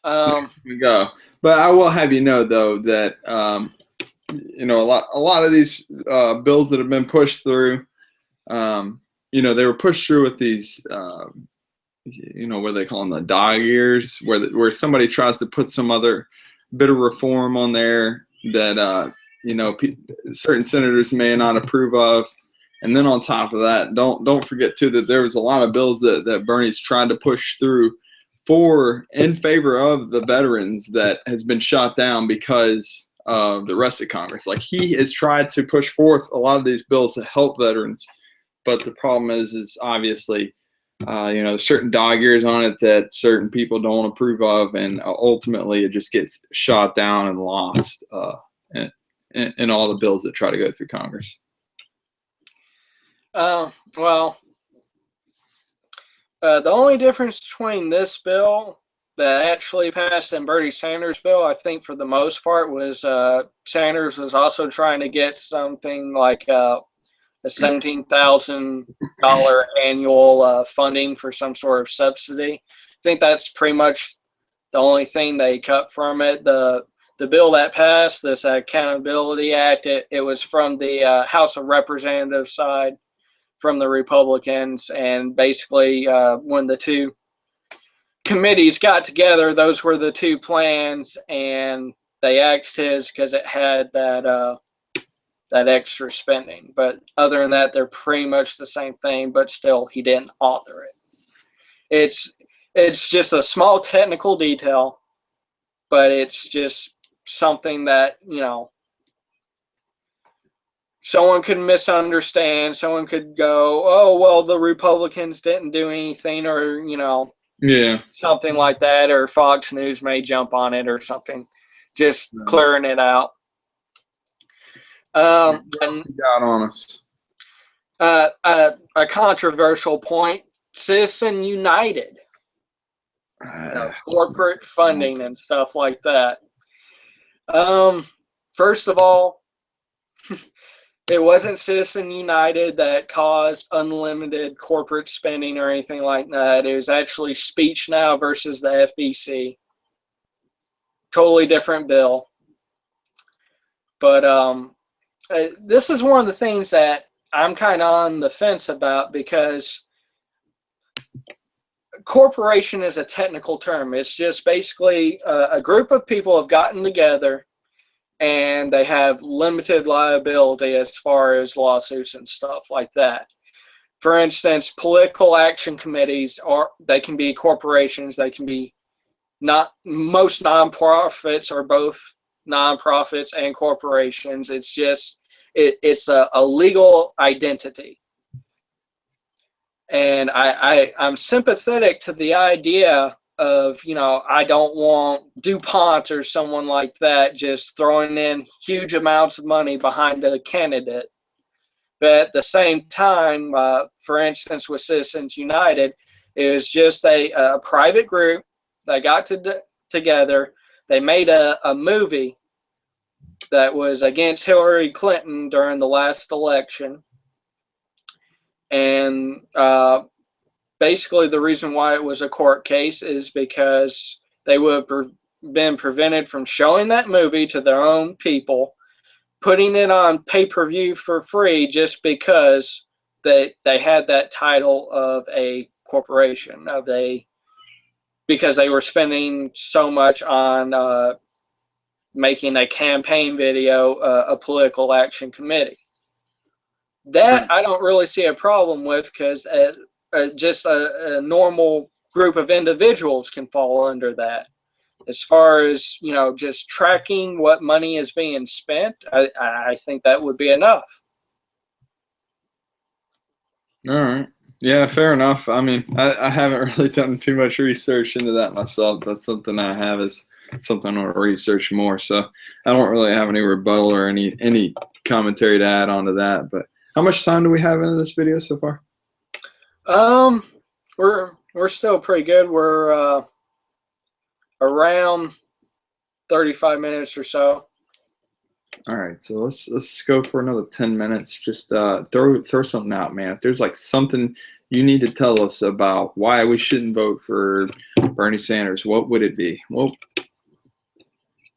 There we go. But I will have you know, though, that a lot of these bills that have been pushed through, they were pushed through with these, what they call them, the dog ears, where somebody tries to put some other bit of reform on there that certain senators may not approve of. And then on top of that, don't forget too that there was a lot of bills that Bernie's tried to push through in favor of the veterans that has been shot down because of the rest of Congress. Like, he has tried to push forth a lot of these bills to help veterans, but the problem is obviously certain dog ears on it that certain people don't approve of, and ultimately it just gets shot down and lost in all the bills that try to go through Congress. The only difference between this bill that actually passed and Bernie Sanders' bill, I think for the most part, was Sanders was also trying to get something like a $17,000 annual funding for some sort of subsidy. I think that's pretty much the only thing they cut from it. The bill that passed, this Accountability Act, it was from the House of Representatives side, from the Republicans, and basically when the two committees got together, those were the two plans, and they axed his because it had that extra spending. But other than that, they're pretty much the same thing, but still, he didn't author it. It's just a small technical detail, but it's just something that, someone could misunderstand. Someone could go, "Oh, well, the Republicans didn't do anything," or, something like that, or Fox News may jump on it or something. Just clearing it out. What else you got on us? A controversial point: Citizen United, corporate funding and stuff like that. First of all, it wasn't Citizen United that caused unlimited corporate spending or anything like that. It was actually Speech Now versus the FEC. Totally different bill. But this is one of the things that I'm kind of on the fence about, because corporation is a technical term. It's just basically a group of people have gotten together and they have limited liability as far as lawsuits and stuff like that. For instance, political action committees they can be corporations. They can be most nonprofits are both nonprofits and corporations. It's just it's a legal identity. And I'm sympathetic to the idea of, I don't want DuPont or someone like that just throwing in huge amounts of money behind a candidate. But at the same time, for instance, with Citizens United, it was just a private group that got together. They made a movie that was against Hillary Clinton during the last election. And basically, the reason why it was a court case is because they would have been prevented from showing that movie to their own people, putting it on pay-per-view for free just because they had that title of a corporation, because they were spending so much on making a campaign video, a political action committee. That I don't really see a problem with, because just a normal group of individuals can fall under that. As far as, just tracking what money is being spent, I think that would be enough. All right. Yeah, fair enough. I mean, I haven't really done too much research into that myself. That's something I have, is something I want to research more. So I don't really have any rebuttal or any commentary to add on to that. But how much time do we have into this video so far? We're still pretty good. We're around 35 minutes or so. All right, so let's go for another 10 minutes. Just throw something out, man. If there's like something you need to tell us about why we shouldn't vote for Bernie Sanders, what would it be?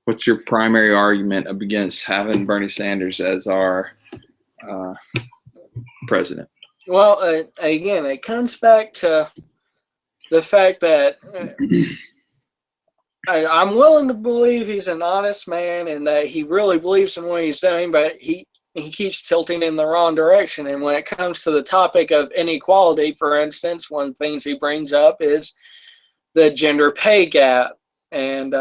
What's your primary argument against having Bernie Sanders as our president? Well, again, it comes back to the fact that I'm willing to believe he's an honest man and that he really believes in what he's doing, but he keeps tilting in the wrong direction. And when it comes to the topic of inequality, for instance, one of the things he brings up is the gender pay gap. And,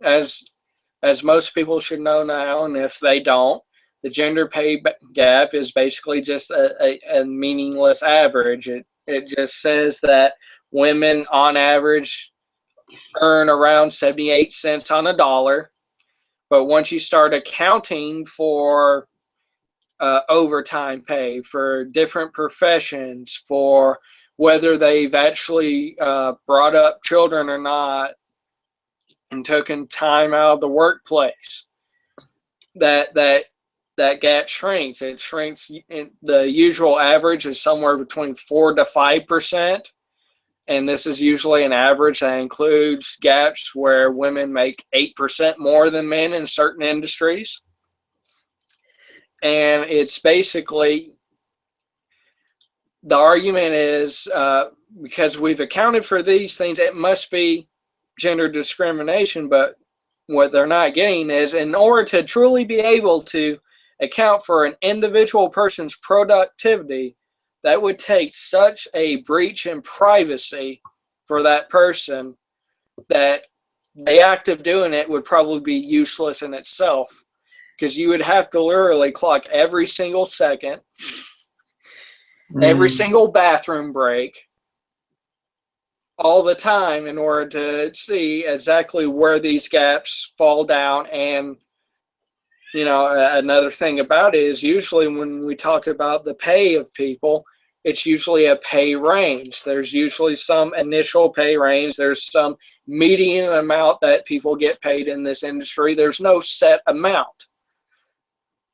as most people should know now, and if they don't, the gender pay gap is basically just a meaningless average. It just says that women on average earn around 78 cents on a dollar, but once you start accounting for overtime pay for different professions, for whether they've actually brought up children or not and taken time out of the workplace, that gap shrinks. It shrinks. The usual average is somewhere between 4 to 5%. And this is usually an average that includes gaps where women make 8% more than men in certain industries. And it's basically, the argument is because we've accounted for these things, it must be gender discrimination. But what they're not getting is, in order to truly be able to account for an individual person's productivity, that would take such a breach in privacy for that person that the act of doing it would probably be useless in itself, because you would have to literally clock every single second, every single bathroom break, all the time, in order to see exactly where these gaps fall down. And another thing about it is, usually when we talk about the pay of people, it's usually a pay range. There's usually some initial pay range. There's some median amount that people get paid in this industry. There's no set amount.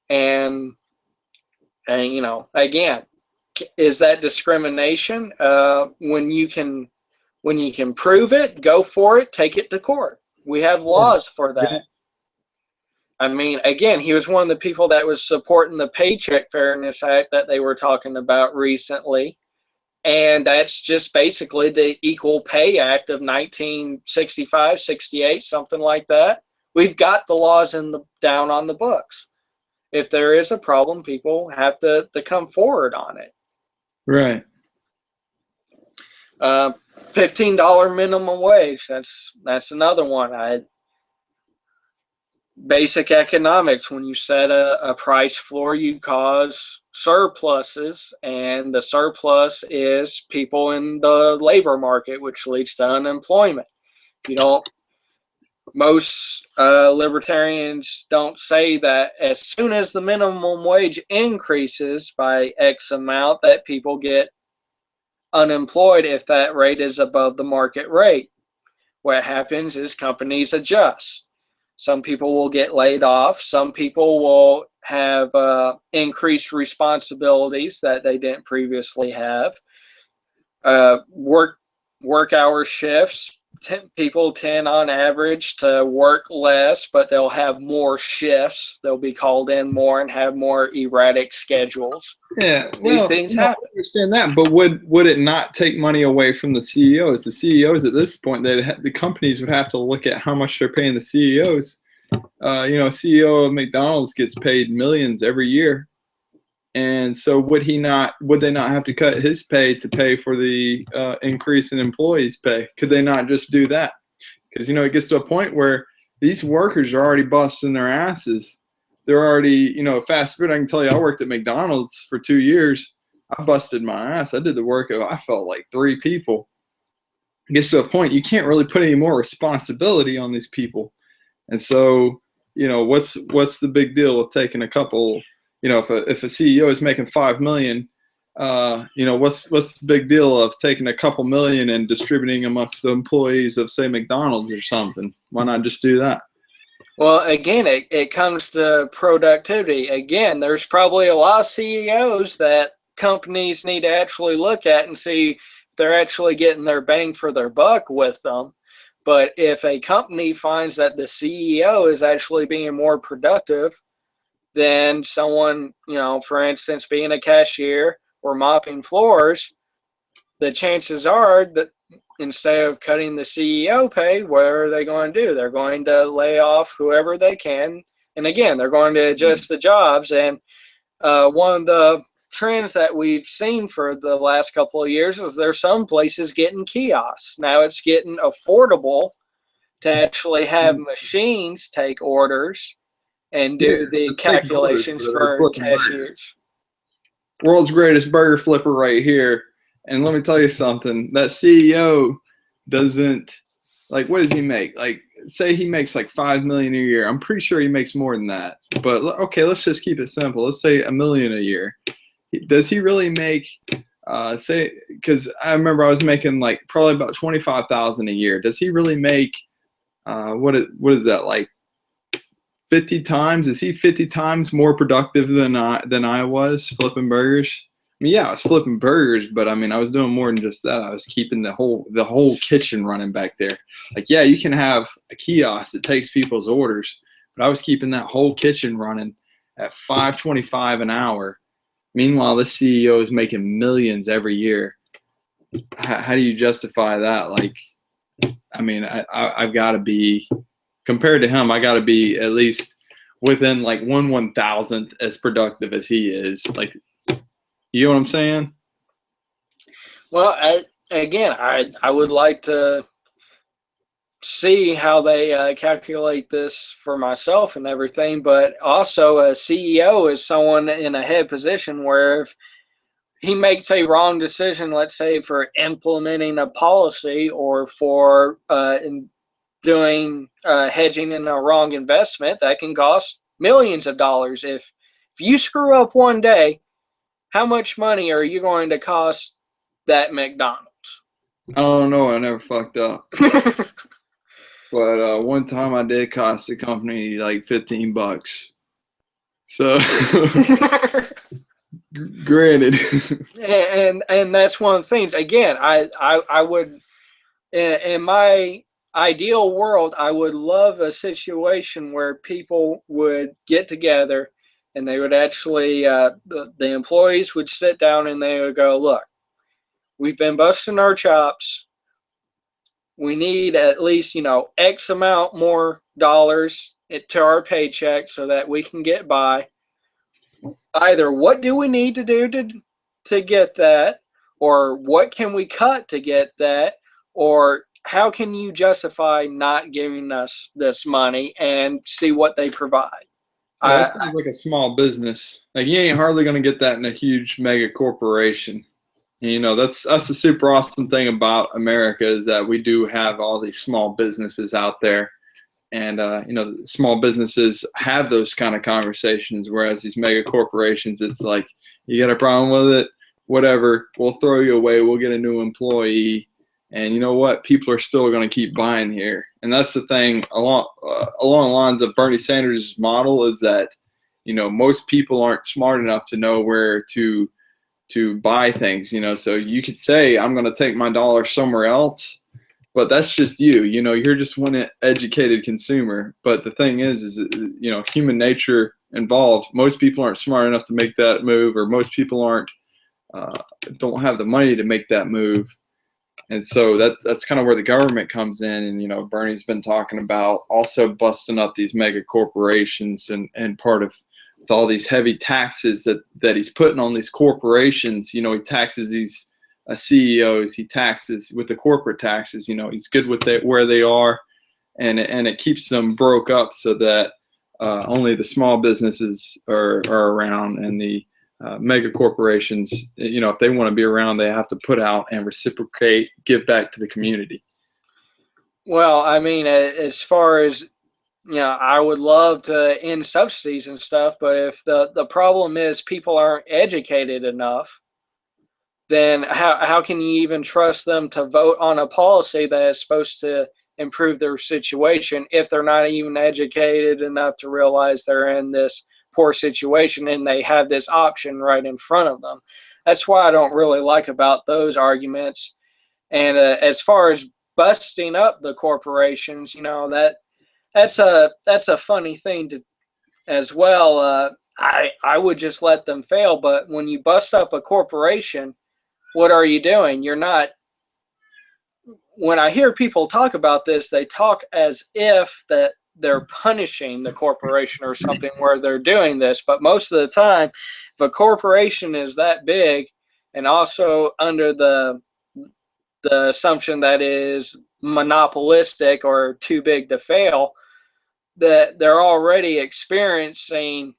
And again, is that discrimination? When you can prove it, go for it, take it to court. We have laws for that. I mean, again, he was one of the people that was supporting the Paycheck Fairness Act that they were talking about recently. And that's just basically the Equal Pay Act of 1965, 68, something like that. We've got the laws down on the books. If there is a problem, people have to come forward on it. Right. $15 minimum wage. That's another one. Basic economics, when you set a price floor, you cause surpluses, and the surplus is people in the labor market, which leads to unemployment. Most libertarians don't say that as soon as the minimum wage increases by X amount, that people get unemployed if that rate is above the market rate. What happens is companies adjust. Some people will get laid off. Some people will have increased responsibilities that they didn't previously have. Work hour shifts. People tend on average to work less, but they'll have more shifts. They'll be called in more and have more erratic schedules. Yeah, These things happen. I understand that, but would it not take money away from the CEOs? The CEOs at this point, the companies would have to look at how much they're paying the CEOs. A CEO of McDonald's gets paid millions every year. And so would they not have to cut his pay to pay for the increase in employees' pay? Could they not just do that? Because, it gets to a point where these workers are already busting their asses. They're already, fast food. I can tell you, I worked at McDonald's for 2 years. I busted my ass. I did the work of, I felt like 3 people. It gets to a point you can't really put any more responsibility on these people. And so, what's the big deal with taking a couple? If a CEO is making $5 million, what's the big deal of taking a couple million and distributing amongst the employees of, say, McDonald's or something? Why not just do that? Well, again, it comes to productivity. Again, there's probably a lot of CEOs that companies need to actually look at and see if they're actually getting their bang for their buck with them. But if a company finds that the CEO is actually being more productive than someone, for instance, being a cashier or mopping floors, the chances are that instead of cutting the CEO pay, what are they going to do? They're going to lay off whoever they can. And again, they're going to adjust the jobs. And one of the trends that we've seen for the last couple of years is there's some places getting kiosks. Now it's getting affordable to actually have machines take orders and do the calculations for cashiers. World's greatest burger flipper right here. And let me tell you something, that CEO doesn't, what does he make? Say he makes $5 million a year. I'm pretty sure he makes more than that. But okay, let's just keep it simple. Let's say $1 million a year. Does he really make, because I remember I was making probably about $25,000 a year. Does he really make, what is that, 50 times? Is he 50 times more productive than I was flipping burgers? I mean, yeah, I was flipping burgers, but I was doing more than just that. I was keeping the whole kitchen running back there. Yeah, you can have a kiosk that takes people's orders, but I was keeping that whole kitchen running at $5.25 an hour. Meanwhile, this CEO is making millions every year. How do you justify that? I've got to be, compared to him, I got to be at least within 1/1000th as productive as he is. You know what I'm saying? Well, I would like to see how they calculate this for myself and everything, but also a CEO is someone in a head position where if he makes a wrong decision, let's say for implementing a policy or for doing hedging in a wrong investment, that can cost millions of dollars. If you screw up one day, how much money are you going to cost that McDonald's? Oh no, I never fucked up. But one time I did cost the company $15. So granted. and that's one of the things. Again, I would, in my ideal world, I would love a situation where people would get together and they would actually, the employees would sit down and they would go, look, we've been busting our chops. We need at least, X amount more dollars to our paycheck so that we can get by. Either what do we need to do to get that, or what can we cut to get that, or how can you justify not giving us this money, and see what they provide. Yeah, that sounds like a small business. You ain't hardly going to get that in a huge mega corporation. That's the super awesome thing about America is that we do have all these small businesses out there. And, small businesses have those kind of conversations, whereas these mega corporations, it's you got a problem with it, whatever, we'll throw you away, we'll get a new employee, And you know what? People are still going to keep buying here. And that's the thing along the lines of Bernie Sanders' model is that, most people aren't smart enough to know where to buy things, so you could say, I'm going to take my dollar somewhere else, but that's just you're just one educated consumer. But the thing is human nature involved. Most people aren't smart enough to make that move, or most people don't have the money to make that move. And so that's kind of where the government comes in. And, Bernie's been talking about also busting up these mega corporations, and part of with all these heavy taxes that he's putting on these corporations. He taxes these CEOs, he taxes with the corporate taxes. He's good with where they are, and it keeps them broke up so that only the small businesses are around, and the mega corporations, if they want to be around, they have to put out and reciprocate, give back to the community. Well, I mean, as far as, I would love to end subsidies and stuff, but if the problem is people aren't educated enough, then how can you even trust them to vote on a policy that is supposed to improve their situation if they're not even educated enough to realize they're in this poor situation and they have this option right in front of them? That's why I don't really like about those arguments. And as far as busting up the corporations, that's a funny thing as well. I would just let them fail, but when you bust up a corporation, what are you doing? You're not. When I hear people talk about this, they talk as if that they're punishing the corporation or something where they're doing this. But most of the time, if a corporation is that big, and also under the assumption that is monopolistic or too big to fail, that they're already experiencing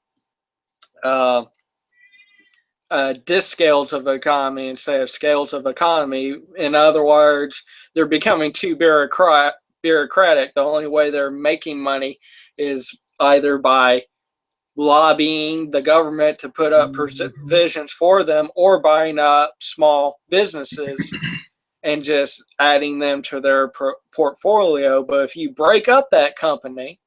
discales of economy instead of scales of economy. In other words, they're becoming too bureaucratic. The only way they're making money is either by lobbying the government to put up provisions for them, or buying up small businesses and just adding them to their portfolio. But if you break up that company,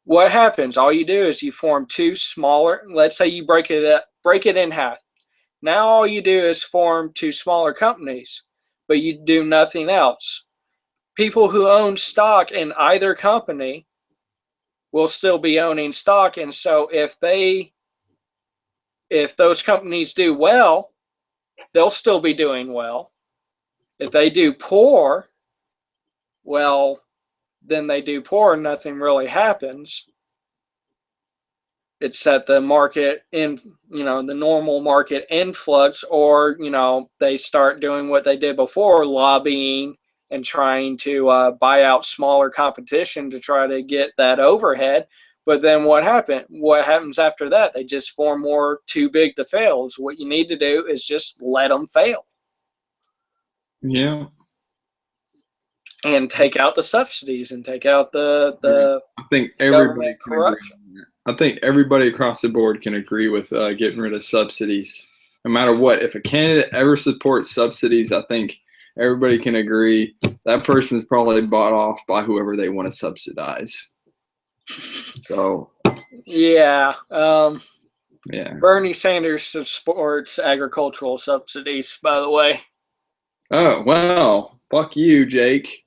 what happens? All you do is you form two smaller, let's say you break it in half. Now all you do is form two smaller companies, but you do nothing else. People who own stock in either company will still be owning stock. And so if those companies do well, they'll still be doing well. If they do poor, well, then they do poor, nothing really happens. It's at the market in, the normal market influx, or, they start doing what they did before, lobbying and trying to buy out smaller competition to try to get that overhead. But then what happens after that? They just form more too big to fail. So what you need to do is just let them fail. Yeah. And take out the subsidies and take out the I think government corruption. I think everybody across the board can agree with getting rid of subsidies, no matter what. If a candidate ever supports subsidies, I think everybody can agree that person's probably bought off by whoever they want to subsidize. So, yeah. Yeah. Bernie Sanders supports agricultural subsidies, by the way. Oh, well, fuck you, Jake.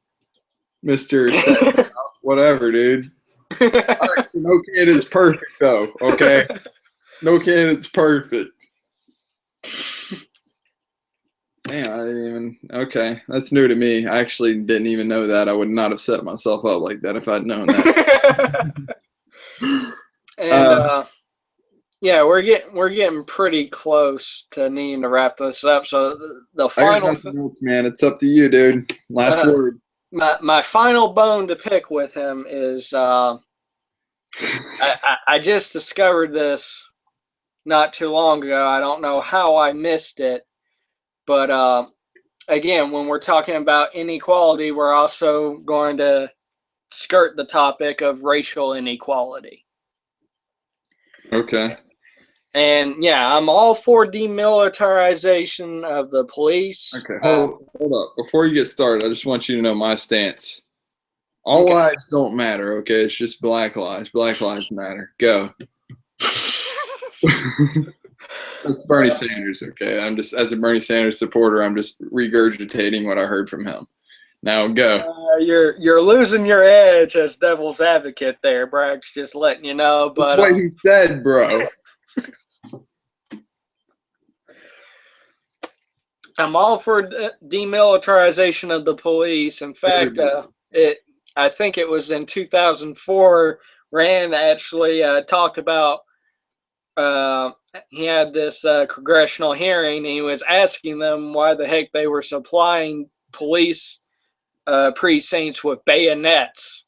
Mr. Whatever, dude. All right, so no candidate's perfect, though, okay? No candidate's perfect. Damn, I didn't even. Okay, that's new to me. I actually didn't even know that. I would not have set myself up like that if I'd known that. And yeah, we're getting pretty close to needing to wrap this up. So the final. I got nothing else, man. It's up to you, dude. Last word. My final bone to pick with him is I just discovered this not too long ago. I don't know how I missed it, but again, when we're talking about inequality, we're also going to skirt the topic of racial inequality. Okay. And yeah, I'm all for demilitarization of the police. Okay, hold up. Before you get started, I just want you to know my stance. All Okay. lives don't matter, okay? It's just black lives. Black lives matter. Go. That's Bernie Sanders, okay? I'm just, as a Bernie Sanders supporter, I'm just regurgitating what I heard from him. Now go. You're losing your edge as devil's advocate there, Bragg's just letting you know. That's But what he said, bro. I'm all for demilitarization of the police. In fact, I think it was in 2004, Rand actually talked about. He had this congressional hearing. And he was asking them why the heck they were supplying police precincts with bayonets,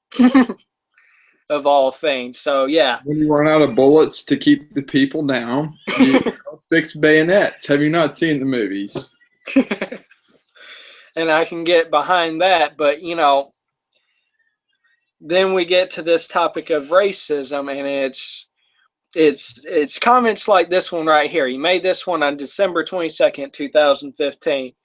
of all things. So yeah. When you run out of bullets to keep the people down, you fix bayonets. Have you not seen the movies? And I can get behind that, but you know, then we get to this topic of racism, and it's comments like this one right here. He made this one on December 22nd, 2015.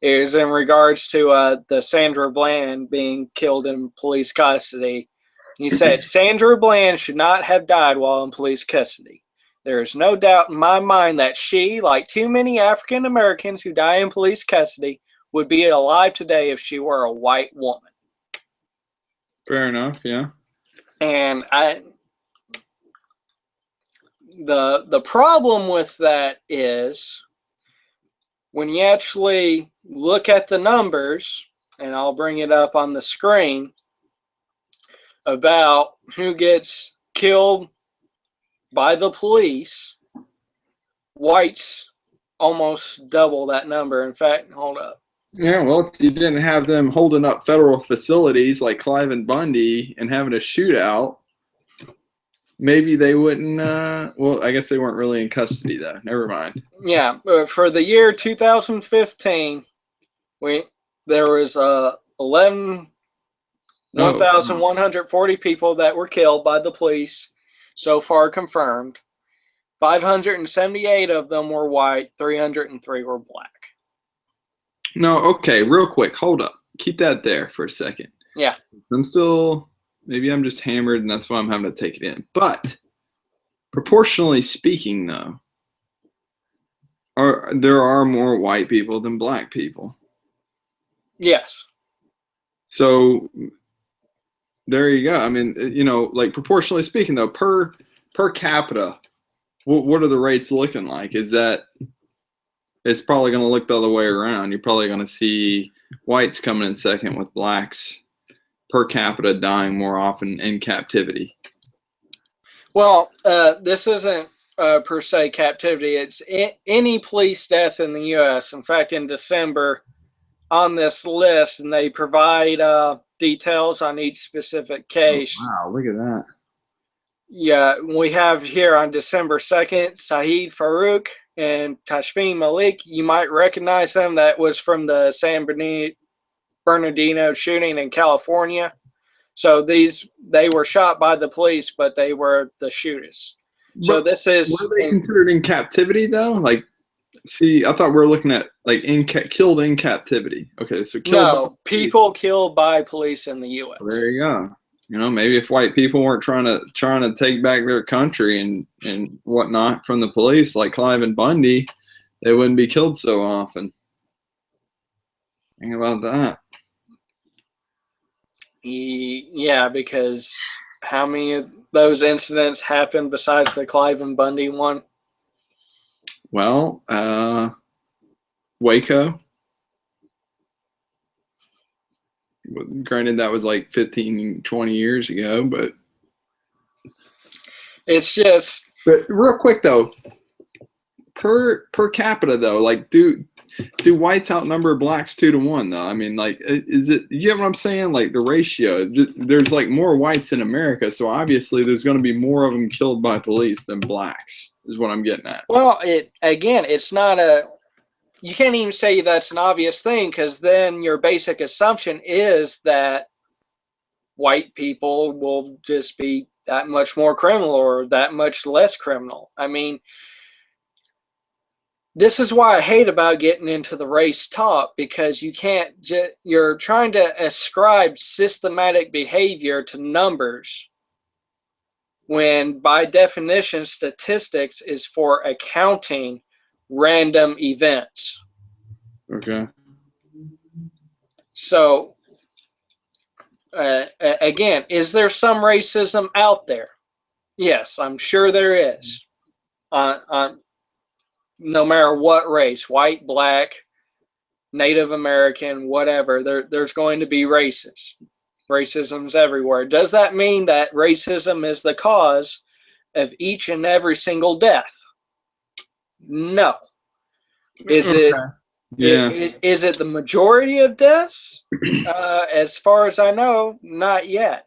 It is in regards to the Sandra Bland being killed in police custody. He said, Sandra Bland should not have died while in police custody. There is no doubt in my mind that she, like too many African Americans who die in police custody, would be alive today if she were a white woman. Fair enough, yeah. And the problem with that is when you actually look at the numbers, and I'll bring it up on the screen, about who gets killed by the police, whites almost double that number. In fact, hold up. Yeah, well, if you didn't have them holding up federal facilities like Clive and Bundy and having a shootout, maybe they wouldn't. Well, I guess they weren't really in custody, though. Never mind. Yeah, for the year 2015, there was 1,140 people that were killed by the police, so far confirmed. 578 of them were white, 303 were black. No, okay, real quick, hold up. Keep that there for a second. Yeah. Maybe I'm just hammered and that's why I'm having to take it in. But proportionally speaking, though, there are more white people than black people. Yes. So there you go. I mean, you know, like proportionally speaking, though, per capita, what are the rates looking like? Is that it's probably going to look the other way around. You're probably going to see whites coming in second with blacks per capita dying more often in captivity. Well, this isn't per se captivity. It's any police death in the U.S. In fact, in December, on this list, and they provide details on each specific case. Oh, wow, look at that. Yeah, we have here on December 2nd, Saeed Farouk and Tashfeen Malik. You might recognize them. That was from the San Bernardino shooting in California. So they were shot by the police, but they were the shooters. So this is. Were they considered in captivity though? Like, see, I thought we were looking at like killed in captivity. Okay, so killed. No, people killed by police in the U.S. Well, there you go. You know, maybe if white people weren't trying to take back their country and whatnot from the police, like Clive and Bundy, they wouldn't be killed so often. Think about that. Yeah, because how many of those incidents happened besides the Clive and Bundy one? Well, Waco. Granted, that was like 15, 20 years ago, but it's just. But real quick though, per capita though, like do whites outnumber blacks 2-1 though? I mean, like, is it? You get what I'm saying? Like the ratio. There's like more whites in America, so obviously there's going to be more of them killed by police than blacks. Is what I'm getting at. Well, it's not a. You can't even say that's an obvious thing, because then your basic assumption is that white people will just be that much more criminal or that much less criminal. I mean, this is why I hate about getting into the race talk, because you can't you're trying to ascribe systematic behavior to numbers when by definition statistics is for accounting random events. Okay. So again, is there some racism out there? Yes, I'm sure there is. No matter what race, white, black, Native American, whatever, there's going to be racism's everywhere. Does that mean that racism is the cause of each and every single death? No. Is it? Yeah. Is it the majority of deaths? As far as I know, not yet.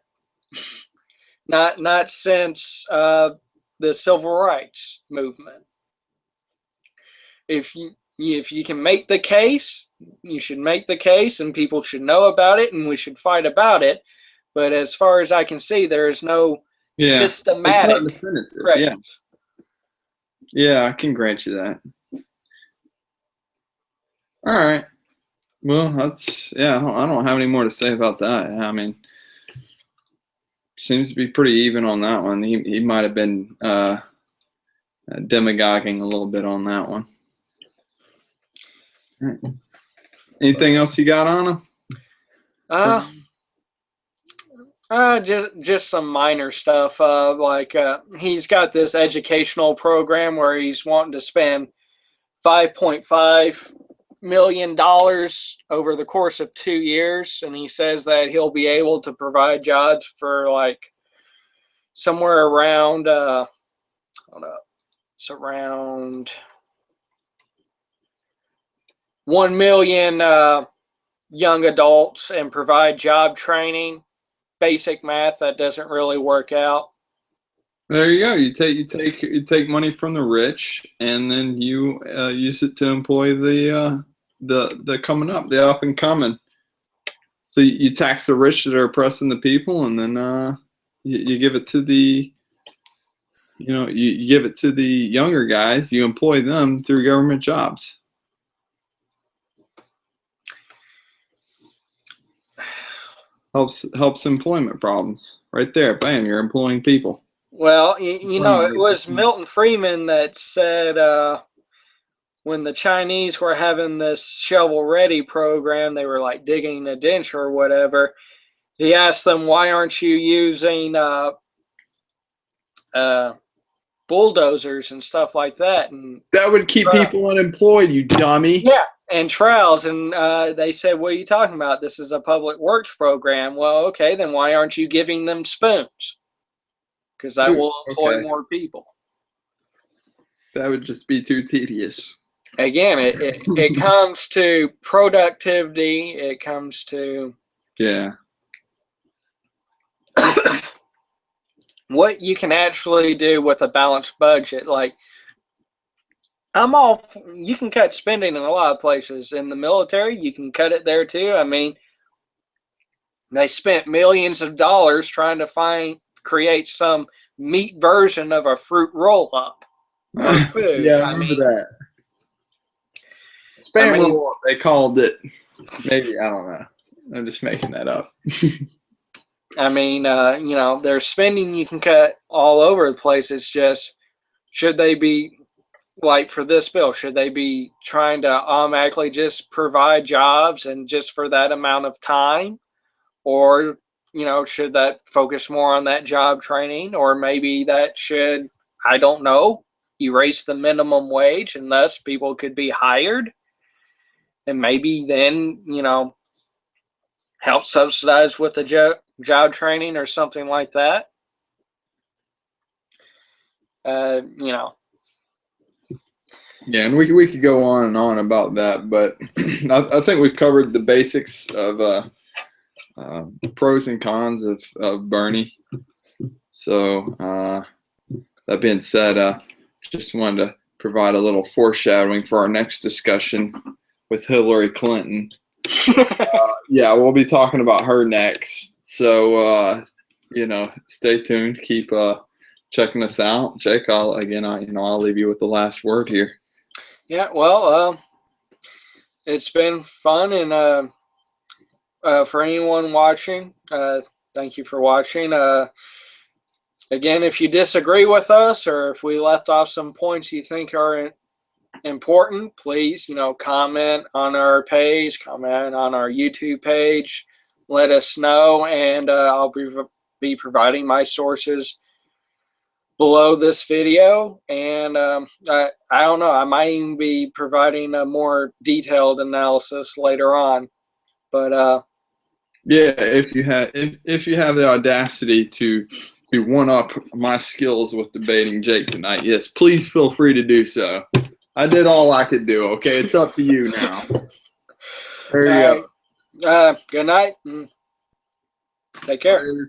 Not since the civil rights movement. If you can make the case, you should make the case, and people should know about it, and we should fight about it. But as far as I can see, there is no systematic. It's not definitive. Yeah, I can grant you that. All right. Well, that's I don't have any more to say about that. I mean, seems to be pretty even on that one. He might have been demagoguing a little bit on that one. All right. Anything else you got on him? Just some minor stuff. Like he's got this educational program where he's wanting to spend $5.5 million over the course of 2 years, and he says that he'll be able to provide jobs for like somewhere around it's around 1 million young adults, and provide job training. Basic math, that doesn't really work out. There you go. You take money from the rich, and then you use it to employ the coming up, the up and coming. So you tax the rich that are oppressing the people, and then you give it to the you give it to the younger guys. You employ them through government jobs. Helps employment problems right there. Bam, you're employing people. Well, you know, it was Milton Friedman that said when the Chinese were having this shovel ready program, they were like digging a ditch or whatever. He asked them, why aren't you using bulldozers and stuff like that? And that would keep people unemployed, you dummy. Yeah, and trowels. And they said, what are you talking about? This is a public works program. Well, okay, then why aren't you giving them spoons? Because that will employ more people. That would just be too tedious. Again, it comes to productivity. It comes to what you can actually do with a balanced budget. Like, you can cut spending in a lot of places. In the military, you can cut it there too. I mean, they spent millions of dollars trying to create some meat version of a fruit roll-up for food. Yeah, I remember that. Spam roll-up, they called it. Maybe, I don't know. I'm just making that up. I mean, you know, there's spending you can cut all over the place. It's just, should they be, like for this bill, should they be trying to automatically just provide jobs and just for that amount of time? Or, you know, should that focus more on that job training? Or maybe that should, I don't know, erase the minimum wage, and thus people could be hired. And maybe then, you know, help subsidize with the job training or something like that. You know. Yeah, and we could go on and on about that, but I think we've covered the basics of pros and cons of Bernie. So that being said, just wanted to provide a little foreshadowing for our next discussion with Hillary Clinton. Yeah, we'll be talking about her next. So you know, stay tuned. Keep checking us out. Jake, I'll leave you with the last word here. Yeah, well, it's been fun, and for anyone watching, thank you for watching. Again, if you disagree with us or if we left off some points you think are important, please, comment on our page, comment on our YouTube page, let us know, and I'll be providing my sources below this video. And I don't know, I might even be providing a more detailed analysis later on. But Yeah, if you have the audacity to one up my skills with debating Jake tonight, yes, please feel free to do so. I did all I could do. Okay, it's up to you now. There you good night. And take care. go.